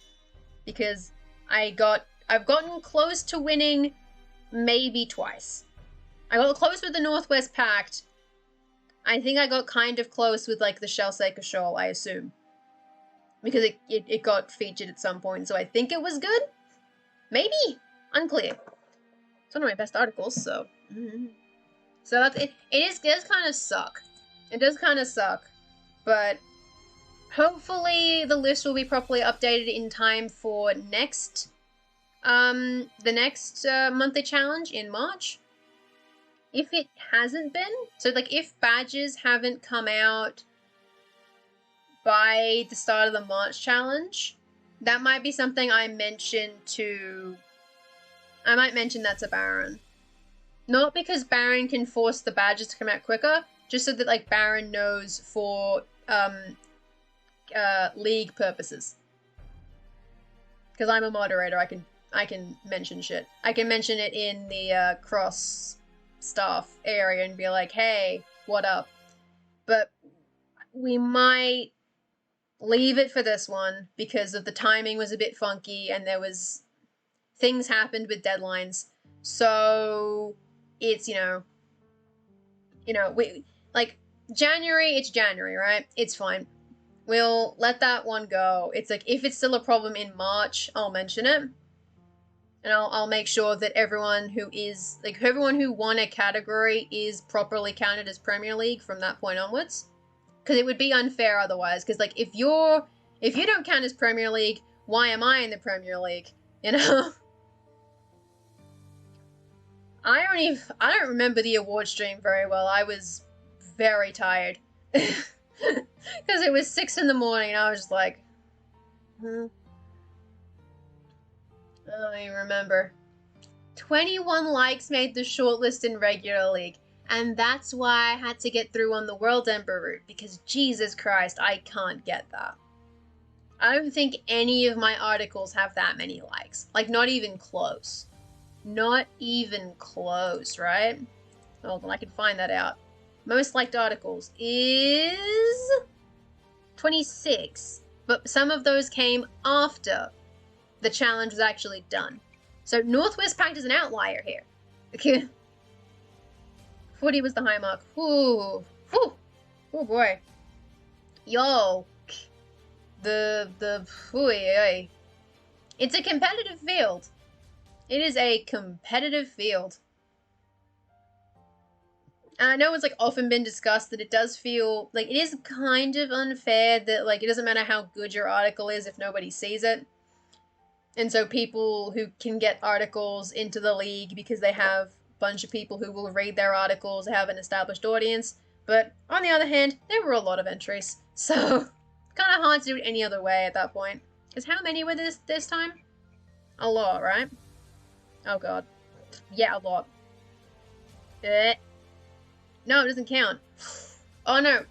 Because I've gotten close to winning maybe twice. I got close with the Northwest Pact. I think I got kind of close with, like, the Shellsaker Shoal, I assume. Because it got featured at some point, so I think it was good? Maybe? Unclear. It's one of my best articles, so... So that's it. It does kind of suck. It does kind of suck. But hopefully the list will be properly updated in time for the next monthly challenge in March. If it hasn't been, so like if badges haven't come out by the start of the March challenge, that might be something I might mention that to Baron. Not because Baron can force the badges to come out quicker, just so that, like, Baron knows for league purposes. Because I'm a moderator, I can mention shit. I can mention it in the cross staff area and be like, hey, what up? But we might leave it for this one because of the timing was a bit funky and there was things happened with deadlines. So it's, we, like, January, it's January, right? It's fine. We'll let that one go. It's like, if it's still a problem in March, I'll mention it. And I'll make sure that everyone who is, like, everyone who won a category is properly counted as Premier League from that point onwards. Because it would be unfair otherwise. Because, like, if you don't count as Premier League, why am I in the Premier League? You know? I don't remember the award stream very well. I was very tired. Because it was 6 in the morning and I was just like, I don't even remember. 21 likes made the shortlist in regular league. And that's why I had to get through on the World Ember route, because Jesus Christ, I can't get that. I don't think any of my articles have that many likes. Like, not even close. Not even close, right? Hold on, I can find that out. Most liked articles is 26. But some of those came after the challenge was actually done. So Northwest Pact is an outlier here. Okay. 40 was the high mark. Ooh. Ooh. Oh boy. Yo. It's a competitive field. It is a competitive field. And I know it's like often been discussed that it does feel like it is kind of unfair that like it doesn't matter how good your article is if nobody sees it. And so people who can get articles into the league because they have a bunch of people who will read their articles, have an established audience. But on the other hand, there were a lot of entries. So kind of hard to do it any other way at that point. Because how many were this time? A lot, right? Oh god. Yeah, a lot. No, it doesn't count. Oh no,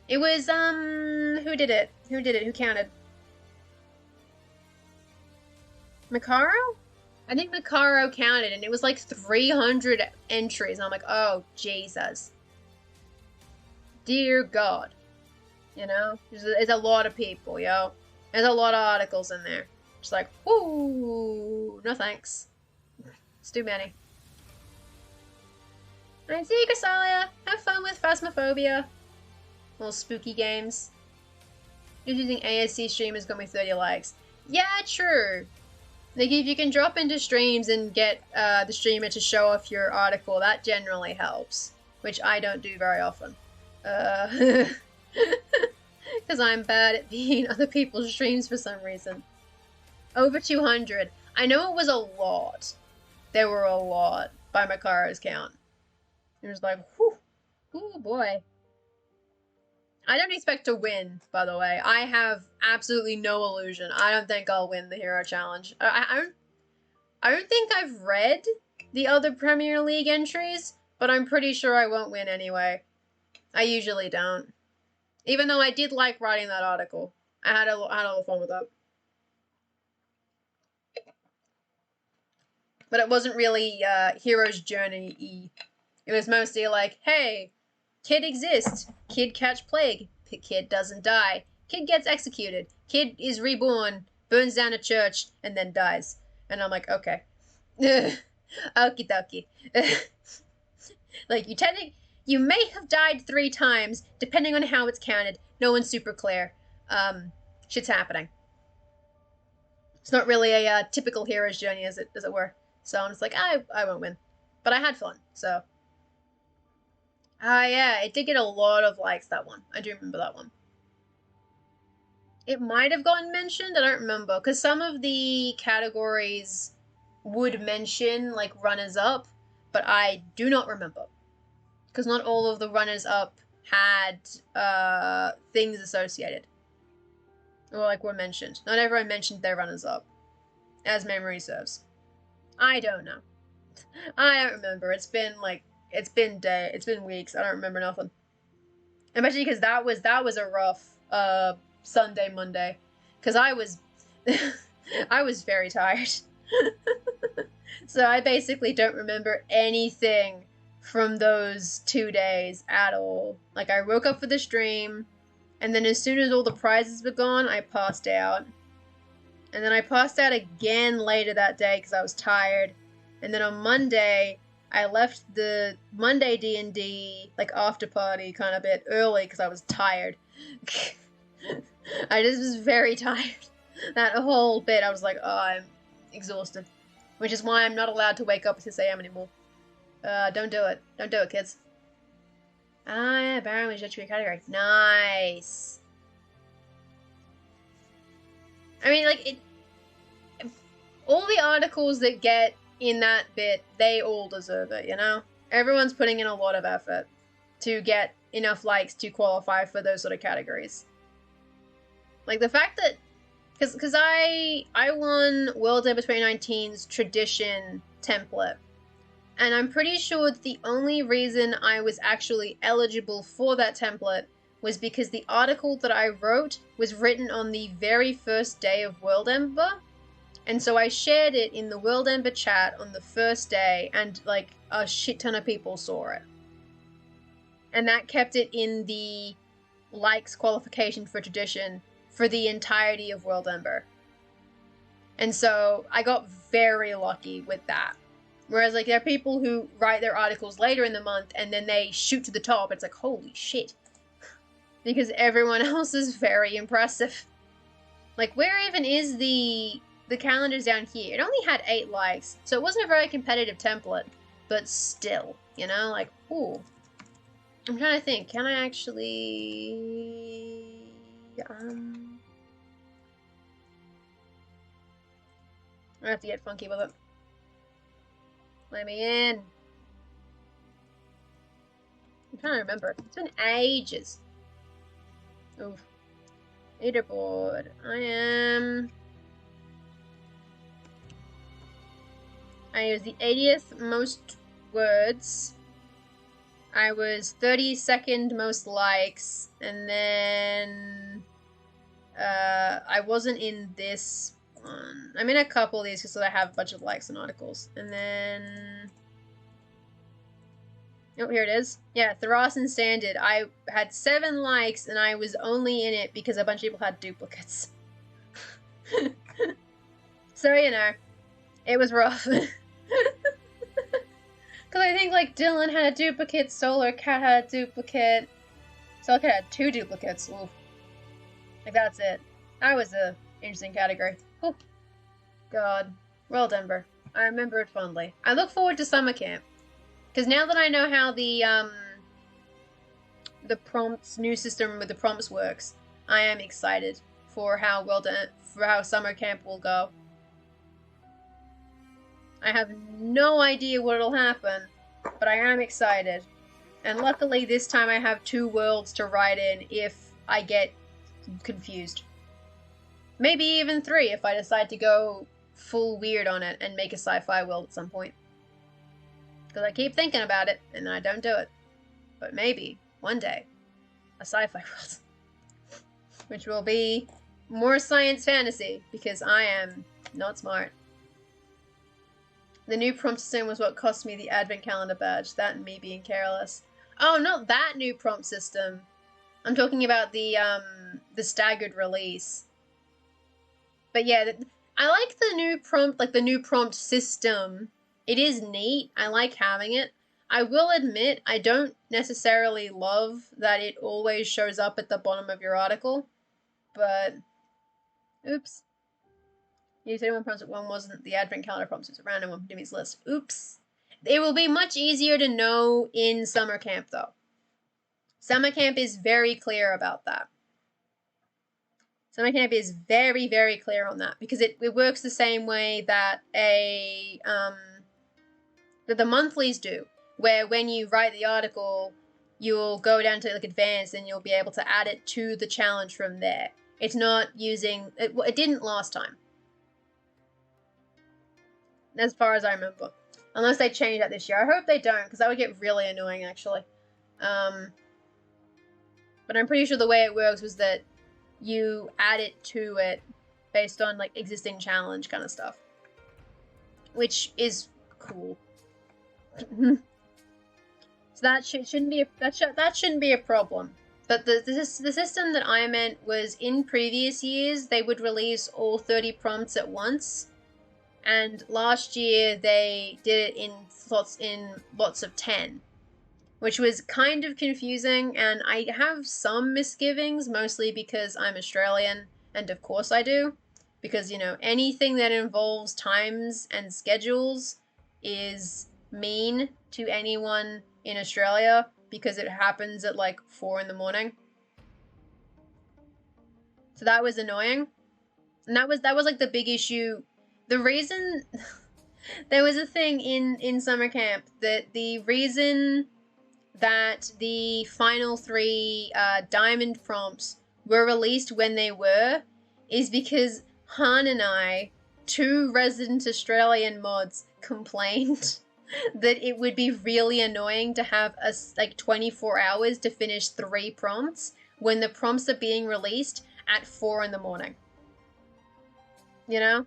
it was, who did it? Who did it? Who counted? Macaro? I think Macaro counted, and it was like 300 entries. And I'm like, oh, Jesus. Dear God. You know? There's a lot of people, yo. There's a lot of articles in there. Just like, whoo, no thanks. It's too many. I see you, Chrysalia. Have fun with Phasmophobia. Little spooky games. Just using ASC streamers got me 30 likes. Yeah, true. Like, if you can drop into streams and get the streamer to show off your article, that generally helps. Which I don't do very often. Because I'm bad at being other people's streams for some reason. Over 200. I know it was a lot. There were a lot by Macaro's count. It was like, whew. Oh boy. I don't expect to win, by the way. I have absolutely no illusion. I don't think I'll win the Hero Challenge. I don't think I've read the other Premier League entries, but I'm pretty sure I won't win anyway. I usually don't. Even though I did like writing that article. I had a lot of fun with that. But it wasn't really Hero's Journey-y. It was mostly like, hey, kid exists. Kid catch plague. Kid doesn't die. Kid gets executed. Kid is reborn, burns down a church, and then dies. And I'm like, okay. Okie dokie. Like, you may have died 3 times, depending on how it's counted. No one's super clear. Shit's happening. It's not really a typical hero's journey, as it were. So I'm just like, I won't win. But I had fun, so. Yeah, it did get a lot of likes, that one. I do remember that one. It might have gotten mentioned, I don't remember. Because some of the categories would mention, like, runners-up, but I do not remember. Because not all of the runners-up had things associated. Or, like, were mentioned. Not everyone mentioned their runners-up. As memory serves. I don't know. I don't remember. It's been, like, it's been weeks. I don't remember nothing. Especially because that was a rough Sunday, Monday. Because I was I was very tired. So I basically don't remember anything from those 2 days at all. Like, I woke up for the stream, and then as soon as all the prizes were gone, I passed out. And then I passed out again later that day because I was tired. And then on Monday, I left the Monday D&D, like, after party kind of bit early because I was tired. I just was very tired. That whole bit, I was like, oh, exhausted. Which is why I'm not allowed to wake up at 6 a.m. anymore. Don't do it. Don't do it, kids. Ah, yeah, Baron was judged to be a category. Nice. I mean, like, all the articles that get in that bit, they all deserve it, you know? Everyone's putting in a lot of effort to get enough likes to qualify for those sort of categories. Like, the fact that... Because I won Worldbuilding 2019's tradition template. And I'm pretty sure that the only reason I was actually eligible for that template was because the article that I wrote was written on the very first day of World Ember. And so I shared it in the World Ember chat on the first day, and like a shit ton of people saw it. And that kept it in the likes qualification for tradition for the entirety of World Ember. And so I got very lucky with that. Whereas, like, there are people who write their articles later in the month and then they shoot to the top. It's like, holy shit. Because everyone else is very impressive. Like, where even is the calendars down here? It only had 8 likes, so it wasn't a very competitive template. But still, you know, like, ooh. I'm trying to think, can I actually... I have to get funky with it. Let me in. I'm trying to remember. It's been ages. Oof. Leaderboard. I was the 80th most words. I was 32nd most likes. And then... I wasn't in this one. I'm in a couple of these because I have a bunch of likes and articles. And then... Oh, here it is. Yeah, Thrasen Standard. I had 7 likes and I was only in it because a bunch of people had duplicates. So, you know, it was rough. Because I think, like, Dylan had a duplicate, Solar Cat had a duplicate, Solar Cat had 2 duplicates. Ooh. Like, that's it. That was a interesting category. Oh, God. World Ember. I remember it fondly. I look forward to summer camp. Because now that I know how the prompts, new system with the prompts works, I am excited for how summer camp will go. I have no idea what'll happen, but I am excited. And luckily this time I have 2 worlds to write in if I get confused. Maybe even 3 if I decide to go full weird on it and make a sci-fi world at some point. Because I keep thinking about it, and then I don't do it. But maybe, one day, a sci-fi world. Which will be more science fantasy, because I am not smart. The new prompt system was what cost me the advent calendar badge. That and me being careless. Oh, not that new prompt system. I'm talking about the staggered release. But yeah, I like the new prompt, like the new prompt system. It is neat. I like having it. I will admit, I don't necessarily love that it always shows up at the bottom of your article. But, oops. You said 1 prompts, but 1 wasn't the advent calendar prompts. It's a random one from Jimmy's list. Oops. It will be much easier to know in summer camp, though. Summer camp is very clear about that. Summer camp is very, very clear on that. Because it works the same way that that the monthlies do, where when you write the article, you'll go down to like advanced and you'll be able to add it to the challenge from there. It's not using it didn't last time, as far as I remember, unless they change that this year. I hope they don't, because that would get really annoying actually. But I'm pretty sure the way it works was that you add it to it based on like existing challenge kind of stuff, which is cool. So that shouldn't be a problem. But the system that I meant was in previous years they would release all 30 prompts at once, and last year they did it in lots of 10, which was kind of confusing, and I have some misgivings, mostly because I'm Australian, and of course I do, because, you know, anything that involves times and schedules is mean to anyone in Australia because it happens at like 4 in the morning. So that was annoying. And that was like the big issue. The reason there was a thing in summer camp that the reason that the final 3 diamond prompts were released when they were is because Han and I, 2 resident Australian mods, complained that it would be really annoying to have us like 24 hours to finish 3 prompts when the prompts are being released at 4 in the morning. You know?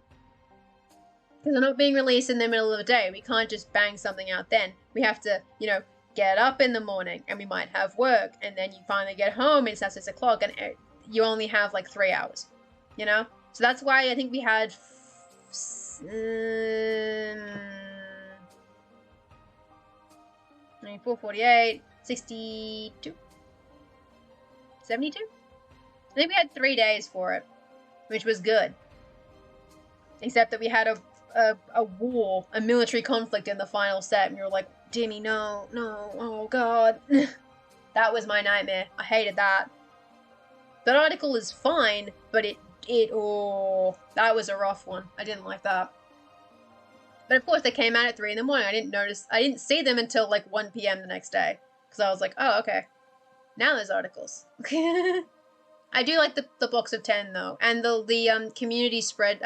Because they're not being released in the middle of the day. We can't just bang something out then. We have to, you know, get up in the morning, and we might have work, and then you finally get home, and it's at 6 o'clock, and you only have like 3 hours, you know? So that's why I think we had 448, 62, 72? I think we had 3 days for it, which was good. Except that we had a war, a military conflict in the final set, and we were like, Jimmy, no, oh god. That was my nightmare. I hated that. That article is fine, but oh, that was a rough one. I didn't like that. But of course, they came out at 3 in the morning. I didn't see them until like 1 p.m. the next day. Because I was like, oh, okay. Now there's articles. I do like the box of 10, though. And the community spread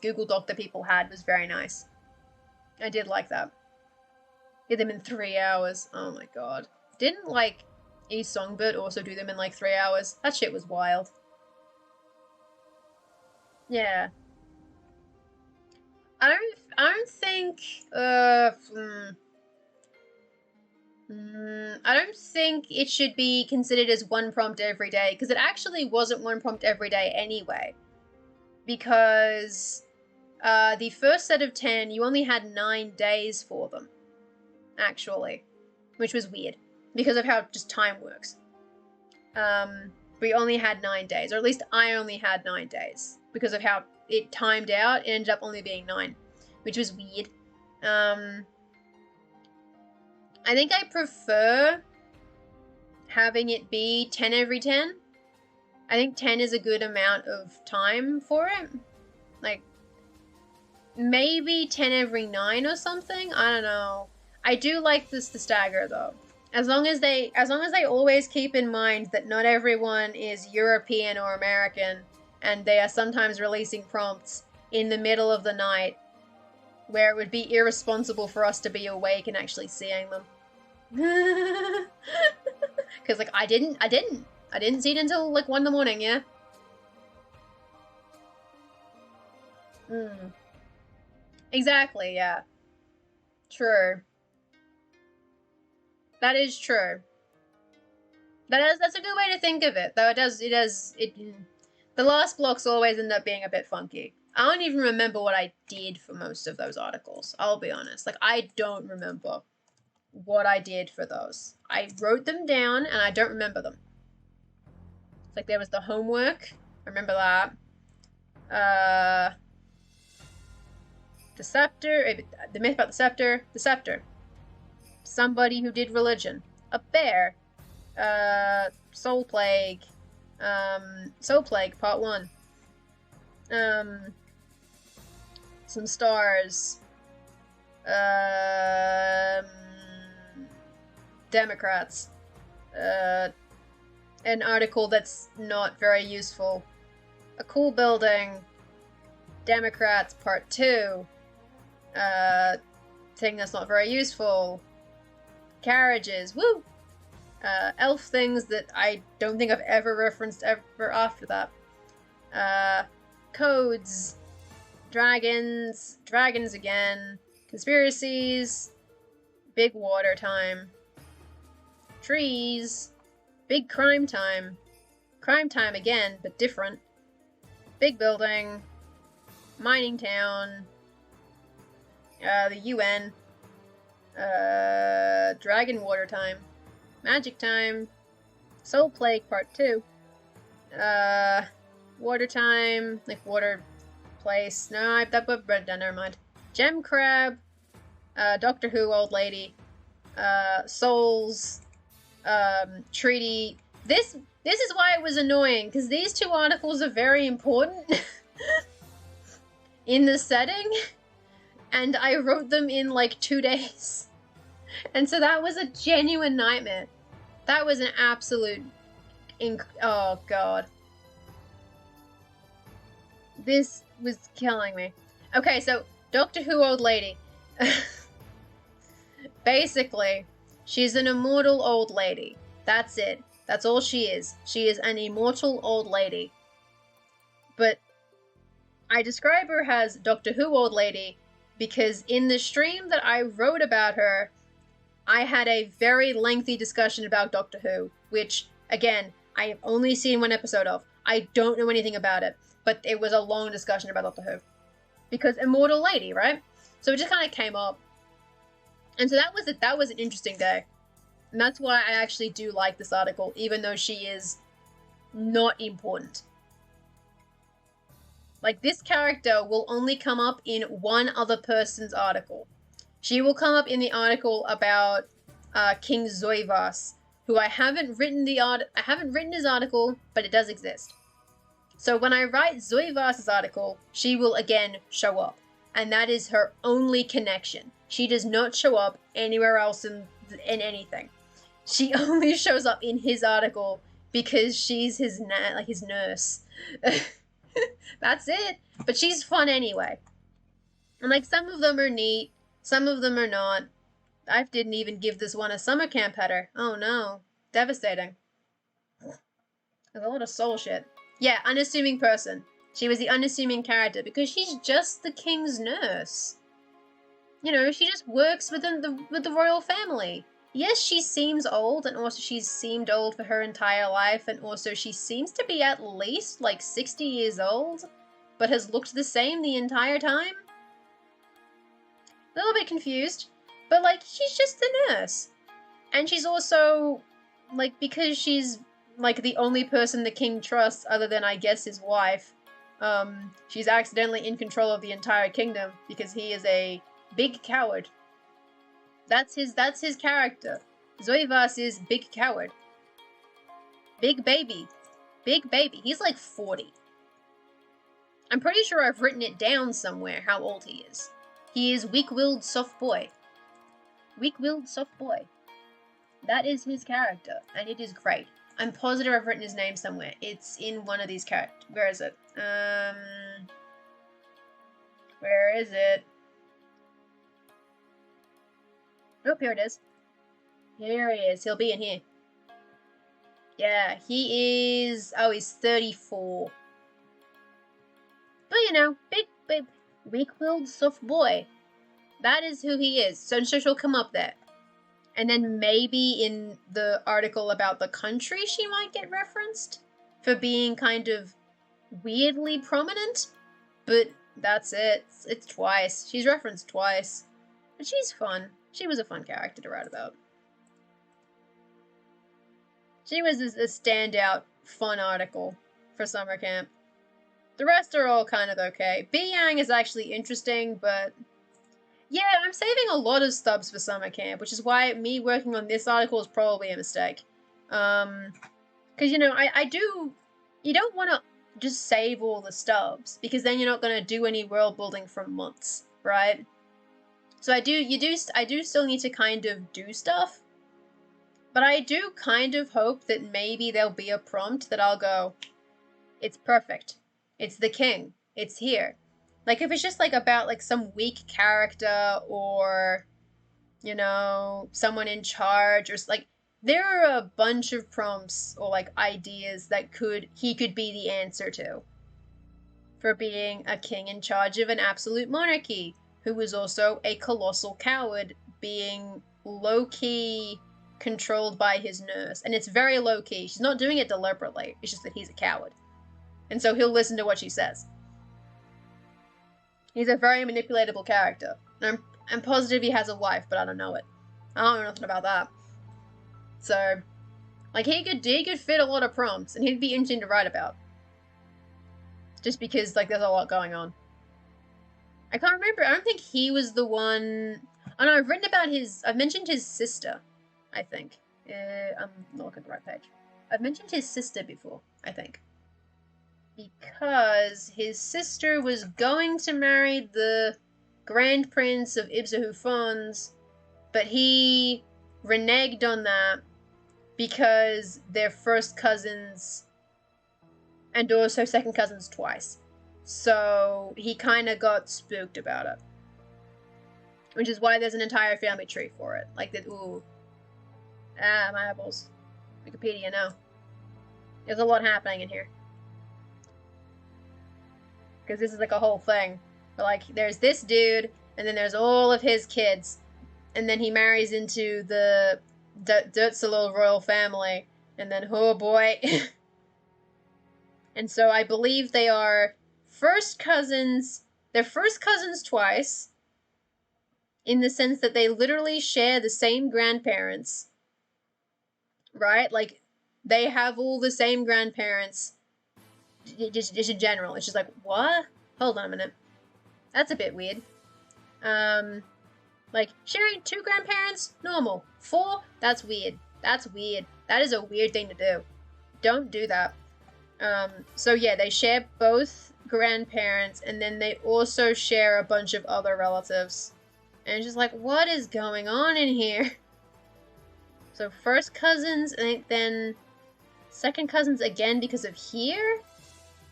Google Doc that people had was very nice. I did like that. Did them in 3 hours. Oh my god. Didn't, like, Songbird also do them in, like, 3 hours? That shit was wild. Yeah. I don't think, I don't think it should be considered as 1 prompt every day, because it actually wasn't 1 prompt every day anyway. Because, the first set of 10, you only had 9 days for them. Actually. Which was weird. Because of how just time works. We only had 9 days. Or at least I only had 9 days. Because of how it timed out, it ended up only being 9. Which was weird. I think I prefer having it be 10 every 10. I think 10 is a good amount of time for it. Like, maybe 10 every 9 or something? I don't know. I do like the stagger, though. As long as they always keep in mind that not everyone is European or American, and they are sometimes releasing prompts in the middle of the night, where it would be irresponsible for us to be awake and actually seeing them. Because, like, I didn't see it until, like, 1 in the morning, yeah? Exactly, yeah. True. That is true. That's a good way to think of it, though the last blocks always end up being a bit funky. I don't even remember what I did for most of those articles, I'll be honest. Like, I don't remember what I did for those. I wrote them down, and I don't remember them. It's like there was the homework. I remember that. The scepter, the myth about the scepter. Somebody who did religion. A bear. Soul Plague. Soul Plague, part 1. Some stars. Democrats. An article that's not very useful. A cool building. Democrats, part 2. Thing that's not very useful. Carriages, woo! Elf things that I don't think I've ever referenced ever after that. Codes. Dragons again. Conspiracies. Big water time. Trees. Big crime time. Crime time again, but different. Big building. Mining town. The UN. Dragon water time. Magic time. Soul Plague part 2. Water time. Like water place. No, that got read down, never mind. Gem Crab, Doctor Who Old Lady, Souls, Treaty. This is why it was annoying, because these 2 articles are very important in the setting, and I wrote them in like 2 days. And so that was a genuine nightmare. That was an absolute oh god. This was killing me. Okay, so Doctor Who Old Lady. Basically, she's an immortal old lady. That's it. That's all she is. She is an immortal old lady. But I describe her as Doctor Who Old Lady because in the stream that I wrote about her, I had a very lengthy discussion about Doctor Who, which, again, I have only seen 1 episode of. I don't know anything about it, but it was a long discussion about Doctor Who. Because immortal lady, right? So it just kind of came up. And so that was an interesting day. And that's why I actually do like this article, even though she is not important. Like, this character will only come up in one other person's article. She will come up in the article about King Zoivas, who I haven't written his article, but it does exist. So when I write Zoivas' article, she will again show up, and that is her only connection. She does not show up anywhere else in anything. She only shows up in his article because she's his nurse. That's it. But she's fun anyway. And like, some of them are neat, some of them are not. I didn't even give this one a summer camp header. Oh no. Devastating. There's a lot of soul shit. Yeah, unassuming person. She was the unassuming character because she's just the king's nurse. You know, she just works with the royal family. Yes, she seems old, and also she's seemed old for her entire life, and also she seems to be at least like 60 years old, but has looked the same the entire time. A little bit confused, but like, she's just the nurse. And she's also, like, because she's like the only person the king trusts other than, I guess, his wife, she's accidentally in control of the entire kingdom because he is a big coward. That's his character. Zoivas is big coward. Big baby. Big baby. He's like 40. I'm pretty sure I've written it down somewhere how old he is. He is weak-willed soft boy. Weak-willed soft boy. That is his character, and it is great. I'm positive I've written his name somewhere. It's in one of these characters. Where is it? Where is it? Oh, here it is. Here he is. He'll be in here. Yeah, he is... Oh, he's 34. But, you know, big, weak-willed soft boy. That is who he is. So she'll come up there. And then maybe in the article about the country, she might get referenced for being kind of weirdly prominent. But that's it. It's twice. She's referenced twice. But she's fun. She was a fun character to write about. She was a standout, fun article for summer camp. The rest are all kind of okay. Yang is actually interesting, but... yeah, I'm saving a lot of stubs for summer camp, which is why me working on this article is probably a mistake. Because, you know, I do... You don't want to just save all the stubs, because then you're not going to do any world building for months, right? So I do still need to kind of do stuff. But I do kind of hope that maybe there'll be a prompt that I'll go, it's perfect. It's the king. It's here. Like, if it's just, like, about, like, some weak character or, you know, someone in charge or, like, there are a bunch of prompts or, like, ideas that he could be the answer to. For being a king in charge of an absolute monarchy, who was also a colossal coward, being low-key controlled by his nurse. And it's very low-key. She's not doing it deliberately. It's just that he's a coward. And so he'll listen to what she says. He's a very manipulatable character. And I'm positive he has a wife, but I don't know it. I don't know nothing about that. So, like, he could fit a lot of prompts, and he'd be interesting to write about. Just because, like, there's a lot going on. I can't remember. I don't think he was the one... Oh no, I've written about his... I've mentioned his sister, I think. I'm not looking at the right page. I've mentioned his sister before, I think. Because his sister was going to marry the Grand Prince of Ibzahu Fons, but he reneged on that because they're first cousins and also second cousins twice. So he kind of got spooked about it. Which is why there's an entire family tree for it. Like that, ooh. Ah, my eyeballs. Wikipedia, no. There's a lot happening in here. Because this is like a whole thing. But like, there's this dude, and then there's all of his kids. And then he marries into the Durzalo royal family. And then, oh boy. And so I believe they are first cousins. They're first cousins twice. In the sense that they literally share the same grandparents. Right? Like, they have all the same grandparents. Just in general. It's just like, what? Hold on a minute. That's a bit weird. Like, sharing 2 grandparents? Normal. 4? That's weird. That's weird. That is a weird thing to do. Don't do that. So yeah, they share both grandparents, and then they also share a bunch of other relatives. And it's just like, what is going on in here? So first cousins, and then second cousins again because of here?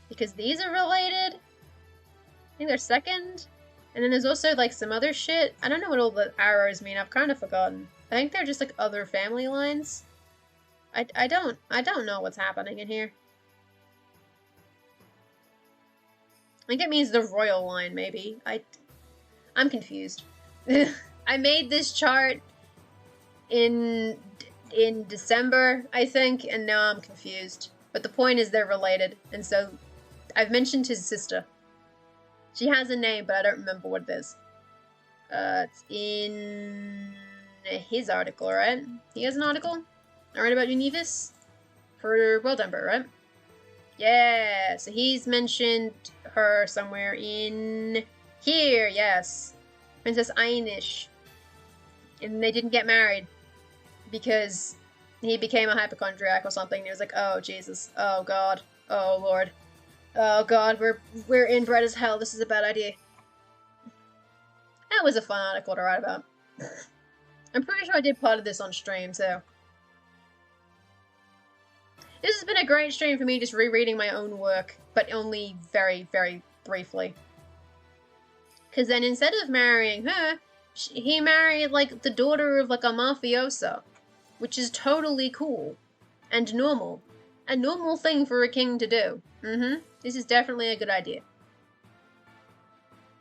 Because these are related? I think they're second. And then there's also like some other shit. I don't know what all the arrows mean. I've kind of forgotten. I think they're just like other family lines. I don't know what's happening in here. I think it means the royal line, maybe. I'm confused. I made this chart in December, I think, and now I'm confused. But the point is they're related, and so I've mentioned his sister. She has a name, but I don't remember what it is. It's in his article, right? He has an article? I read about Univis? For Worldbuilding, right? Yeah, so he's mentioned her somewhere in here, yes. Princess Einish. And they didn't get married because he became a hypochondriac or something. And he was like, oh, Jesus. Oh, God. Oh, Lord. Oh, God, we're inbred as hell. This is a bad idea. That was a fun article to write about. I'm pretty sure I did part of this on stream, too. This has been a great stream for me, just rereading my own work, but only very, very briefly. Because then instead of marrying her, he married, like, the daughter of, like, a mafioso. Which is totally cool. And normal. A normal thing for a king to do. This is definitely a good idea.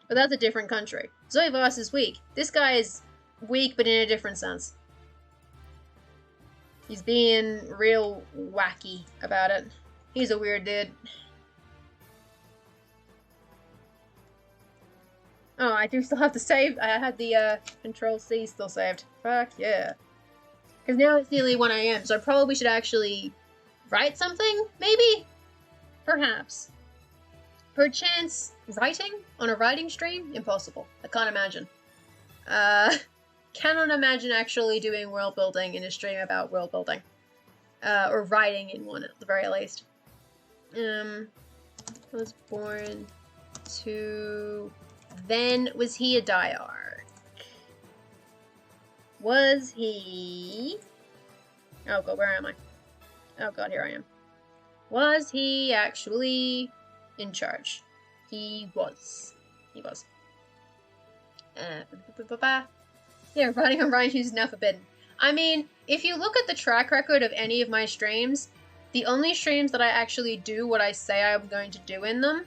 But that's a different country. Zoivos is weak. This guy is weak, but in a different sense. He's being real wacky about it. He's a weird dude. Oh, I do still have to save. I had the Control-C still saved. Fuck yeah. Because now it's nearly 1 AM, so I probably should actually write something, maybe? Perhaps. Perchance writing on a writing stream? Impossible. I can't imagine. Cannot imagine actually doing world building in a stream about world building. Or writing in one at the very least. Was born to... Then, was he a Diarch? Was he... Oh god, where am I? Oh god, here I am. Was he actually in charge? He was. He was. Yeah, writing on writing is now forbidden. I mean, if you look at the track record of any of my streams, the only streams that I actually do what I say I'm going to do in them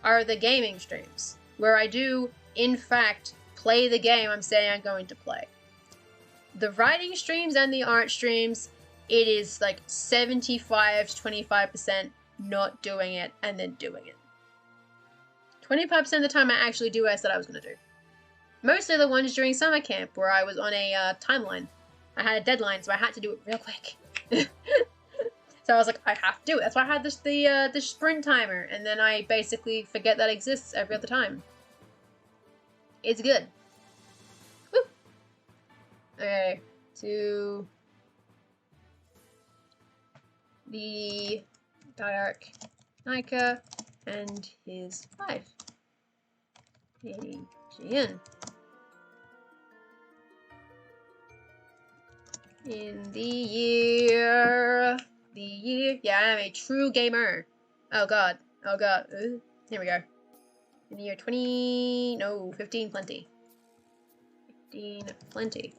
are the gaming streams, where I do, in fact, play the game I'm saying I'm going to play. The writing streams and the art streams, it is like 75 to 25% not doing it and then doing it. 25% of the time I actually do what I said I was going to do. Mostly the ones during summer camp where I was on a timeline. I had a deadline, so I had to do it real quick. So I was like, I have to do it. That's why I had the sprint timer, and then I basically forget that exists every other time. It's good. Woo! Okay, to the Diarch Nika and his wife, Lady Jian. In the year, yeah, I'm a true gamer. Oh god, here we go. In the year 15 plenty. 15 plenty.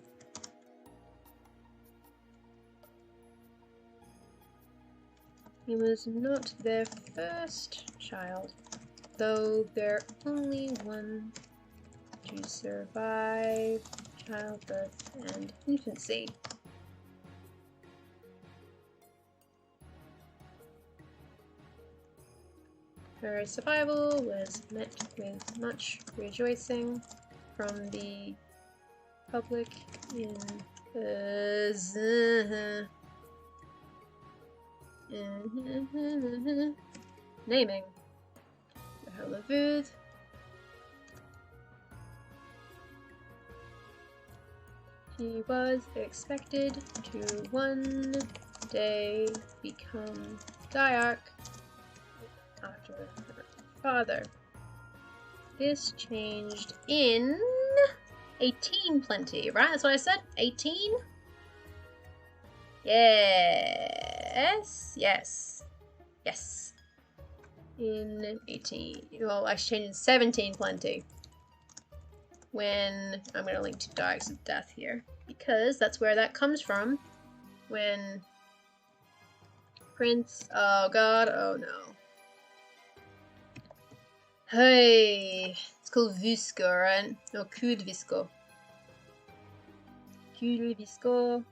He was not their first child, though their only one to survive childbirth and infancy. Her survival was met with much rejoicing from the public in naming the Holofood. She was expected to one day become Diarch after her father. This changed in 18 plenty, right? That's what I said? 18? Yes. In 18. Well, I changed in 17 plenty. When I'm going to link to Diarchs of Death here, because that's where that comes from. When Prince, oh god, oh no. Hey, it's called Visco, right? No, Kud Visco. Kud Visco.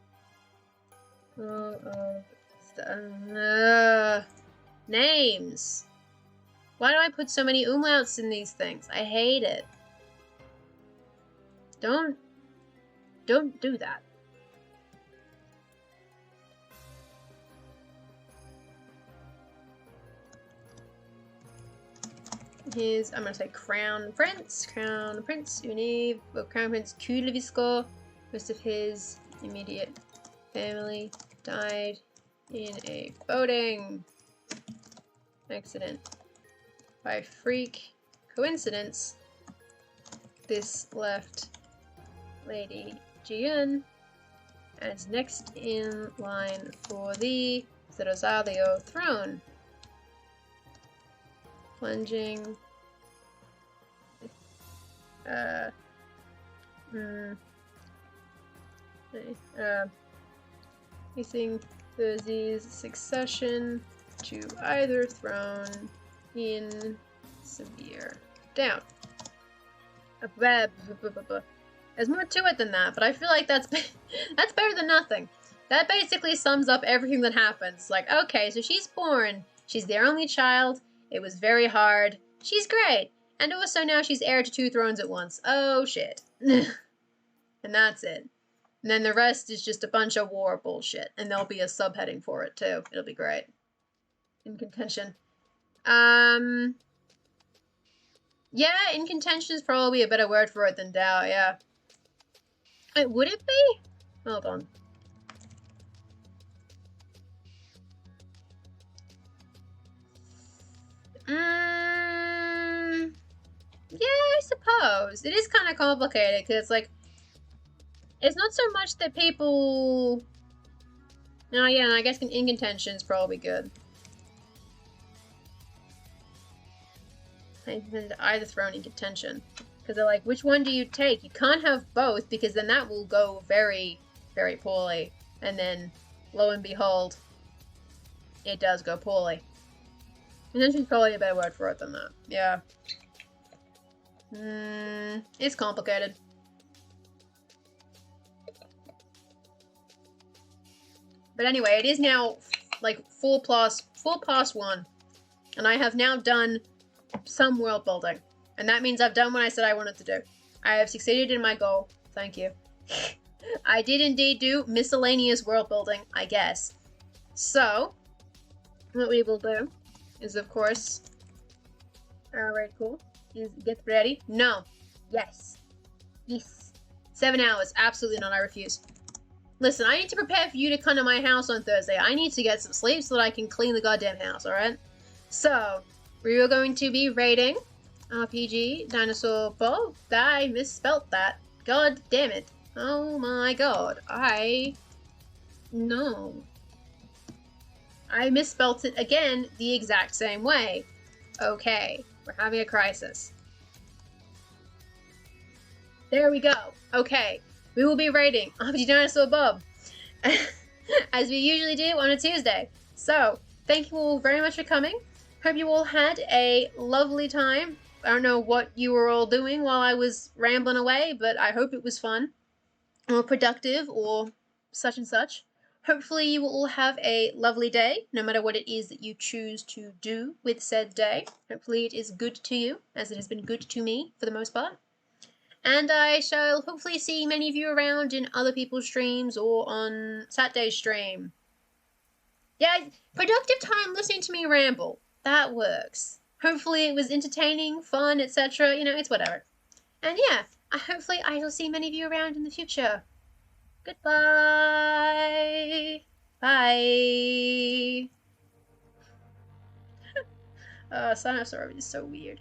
Names. Why do I put so many umlauts in these things? I hate it. Don't do that. I'm gonna say Crown Prince Univ, well, Crown Prince Kulevisko. Most of his immediate family died in a boating accident. By freak coincidence, this left Lady Jian as next in line for the Rosalio throne. Plunging facing Thursday's succession to either throne in severe doubt. There's more to it than that, but I feel like that's better than nothing. That basically sums up everything that happens. Like, okay, so she's born, she's their only child, it was very hard, she's great, and also now she's heir to 2 thrones at once. Oh shit. And that's it. And then the rest is just a bunch of war bullshit, and there'll be a subheading for it too. It'll be great. In contention. Yeah, in contention is probably a better word for it than doubt, yeah. Wait, would it be? Hold on. Yeah, I suppose. It is kind of complicated, because, like, it's not so much that people... No, yeah, I guess in contention is probably good. Either throne in contention. Because they're like, which one do you take? You can't have both, because then that will go very, very poorly. And then, lo and behold, it does go poorly. Contention is probably a better word for it than that. Yeah. It's complicated. But anyway, it is now, like, 4 past 1. And I have now done some world building. And that means I've done what I said I wanted to do. I have succeeded in my goal. Thank you. I did indeed do miscellaneous world building, I guess. So, what we will do is, of course... Alright, cool. Is get ready. No. Yes. Yes. 7 hours. Absolutely not. I refuse. Listen, I need to prepare for you to come to my house on Thursday. I need to get some sleep so that I can clean the goddamn house, alright? So, we are going to be raiding RPG Dinosaur Bob. I misspelt that. God damn it. Oh my god. No. I misspelt it again the exact same way. Okay, we're having a crisis. There we go. Okay, we will be raiding RPG Dinosaur Bob. As we usually do on a Tuesday. So, thank you all very much for coming. Hope you all had a lovely time. I don't know what you were all doing while I was rambling away, but I hope it was fun or productive or such and such. Hopefully you will all have a lovely day, no matter what it is that you choose to do with said day. Hopefully it is good to you, as it has been good to me for the most part. And I shall hopefully see many of you around in other people's streams or on Saturday's stream. Yeah, productive time listening to me ramble. That works. Hopefully it was entertaining, fun, etc. You know, it's whatever. And yeah, hopefully I will see many of you around in the future. Goodbye. Bye. Sign-ups are always so weird.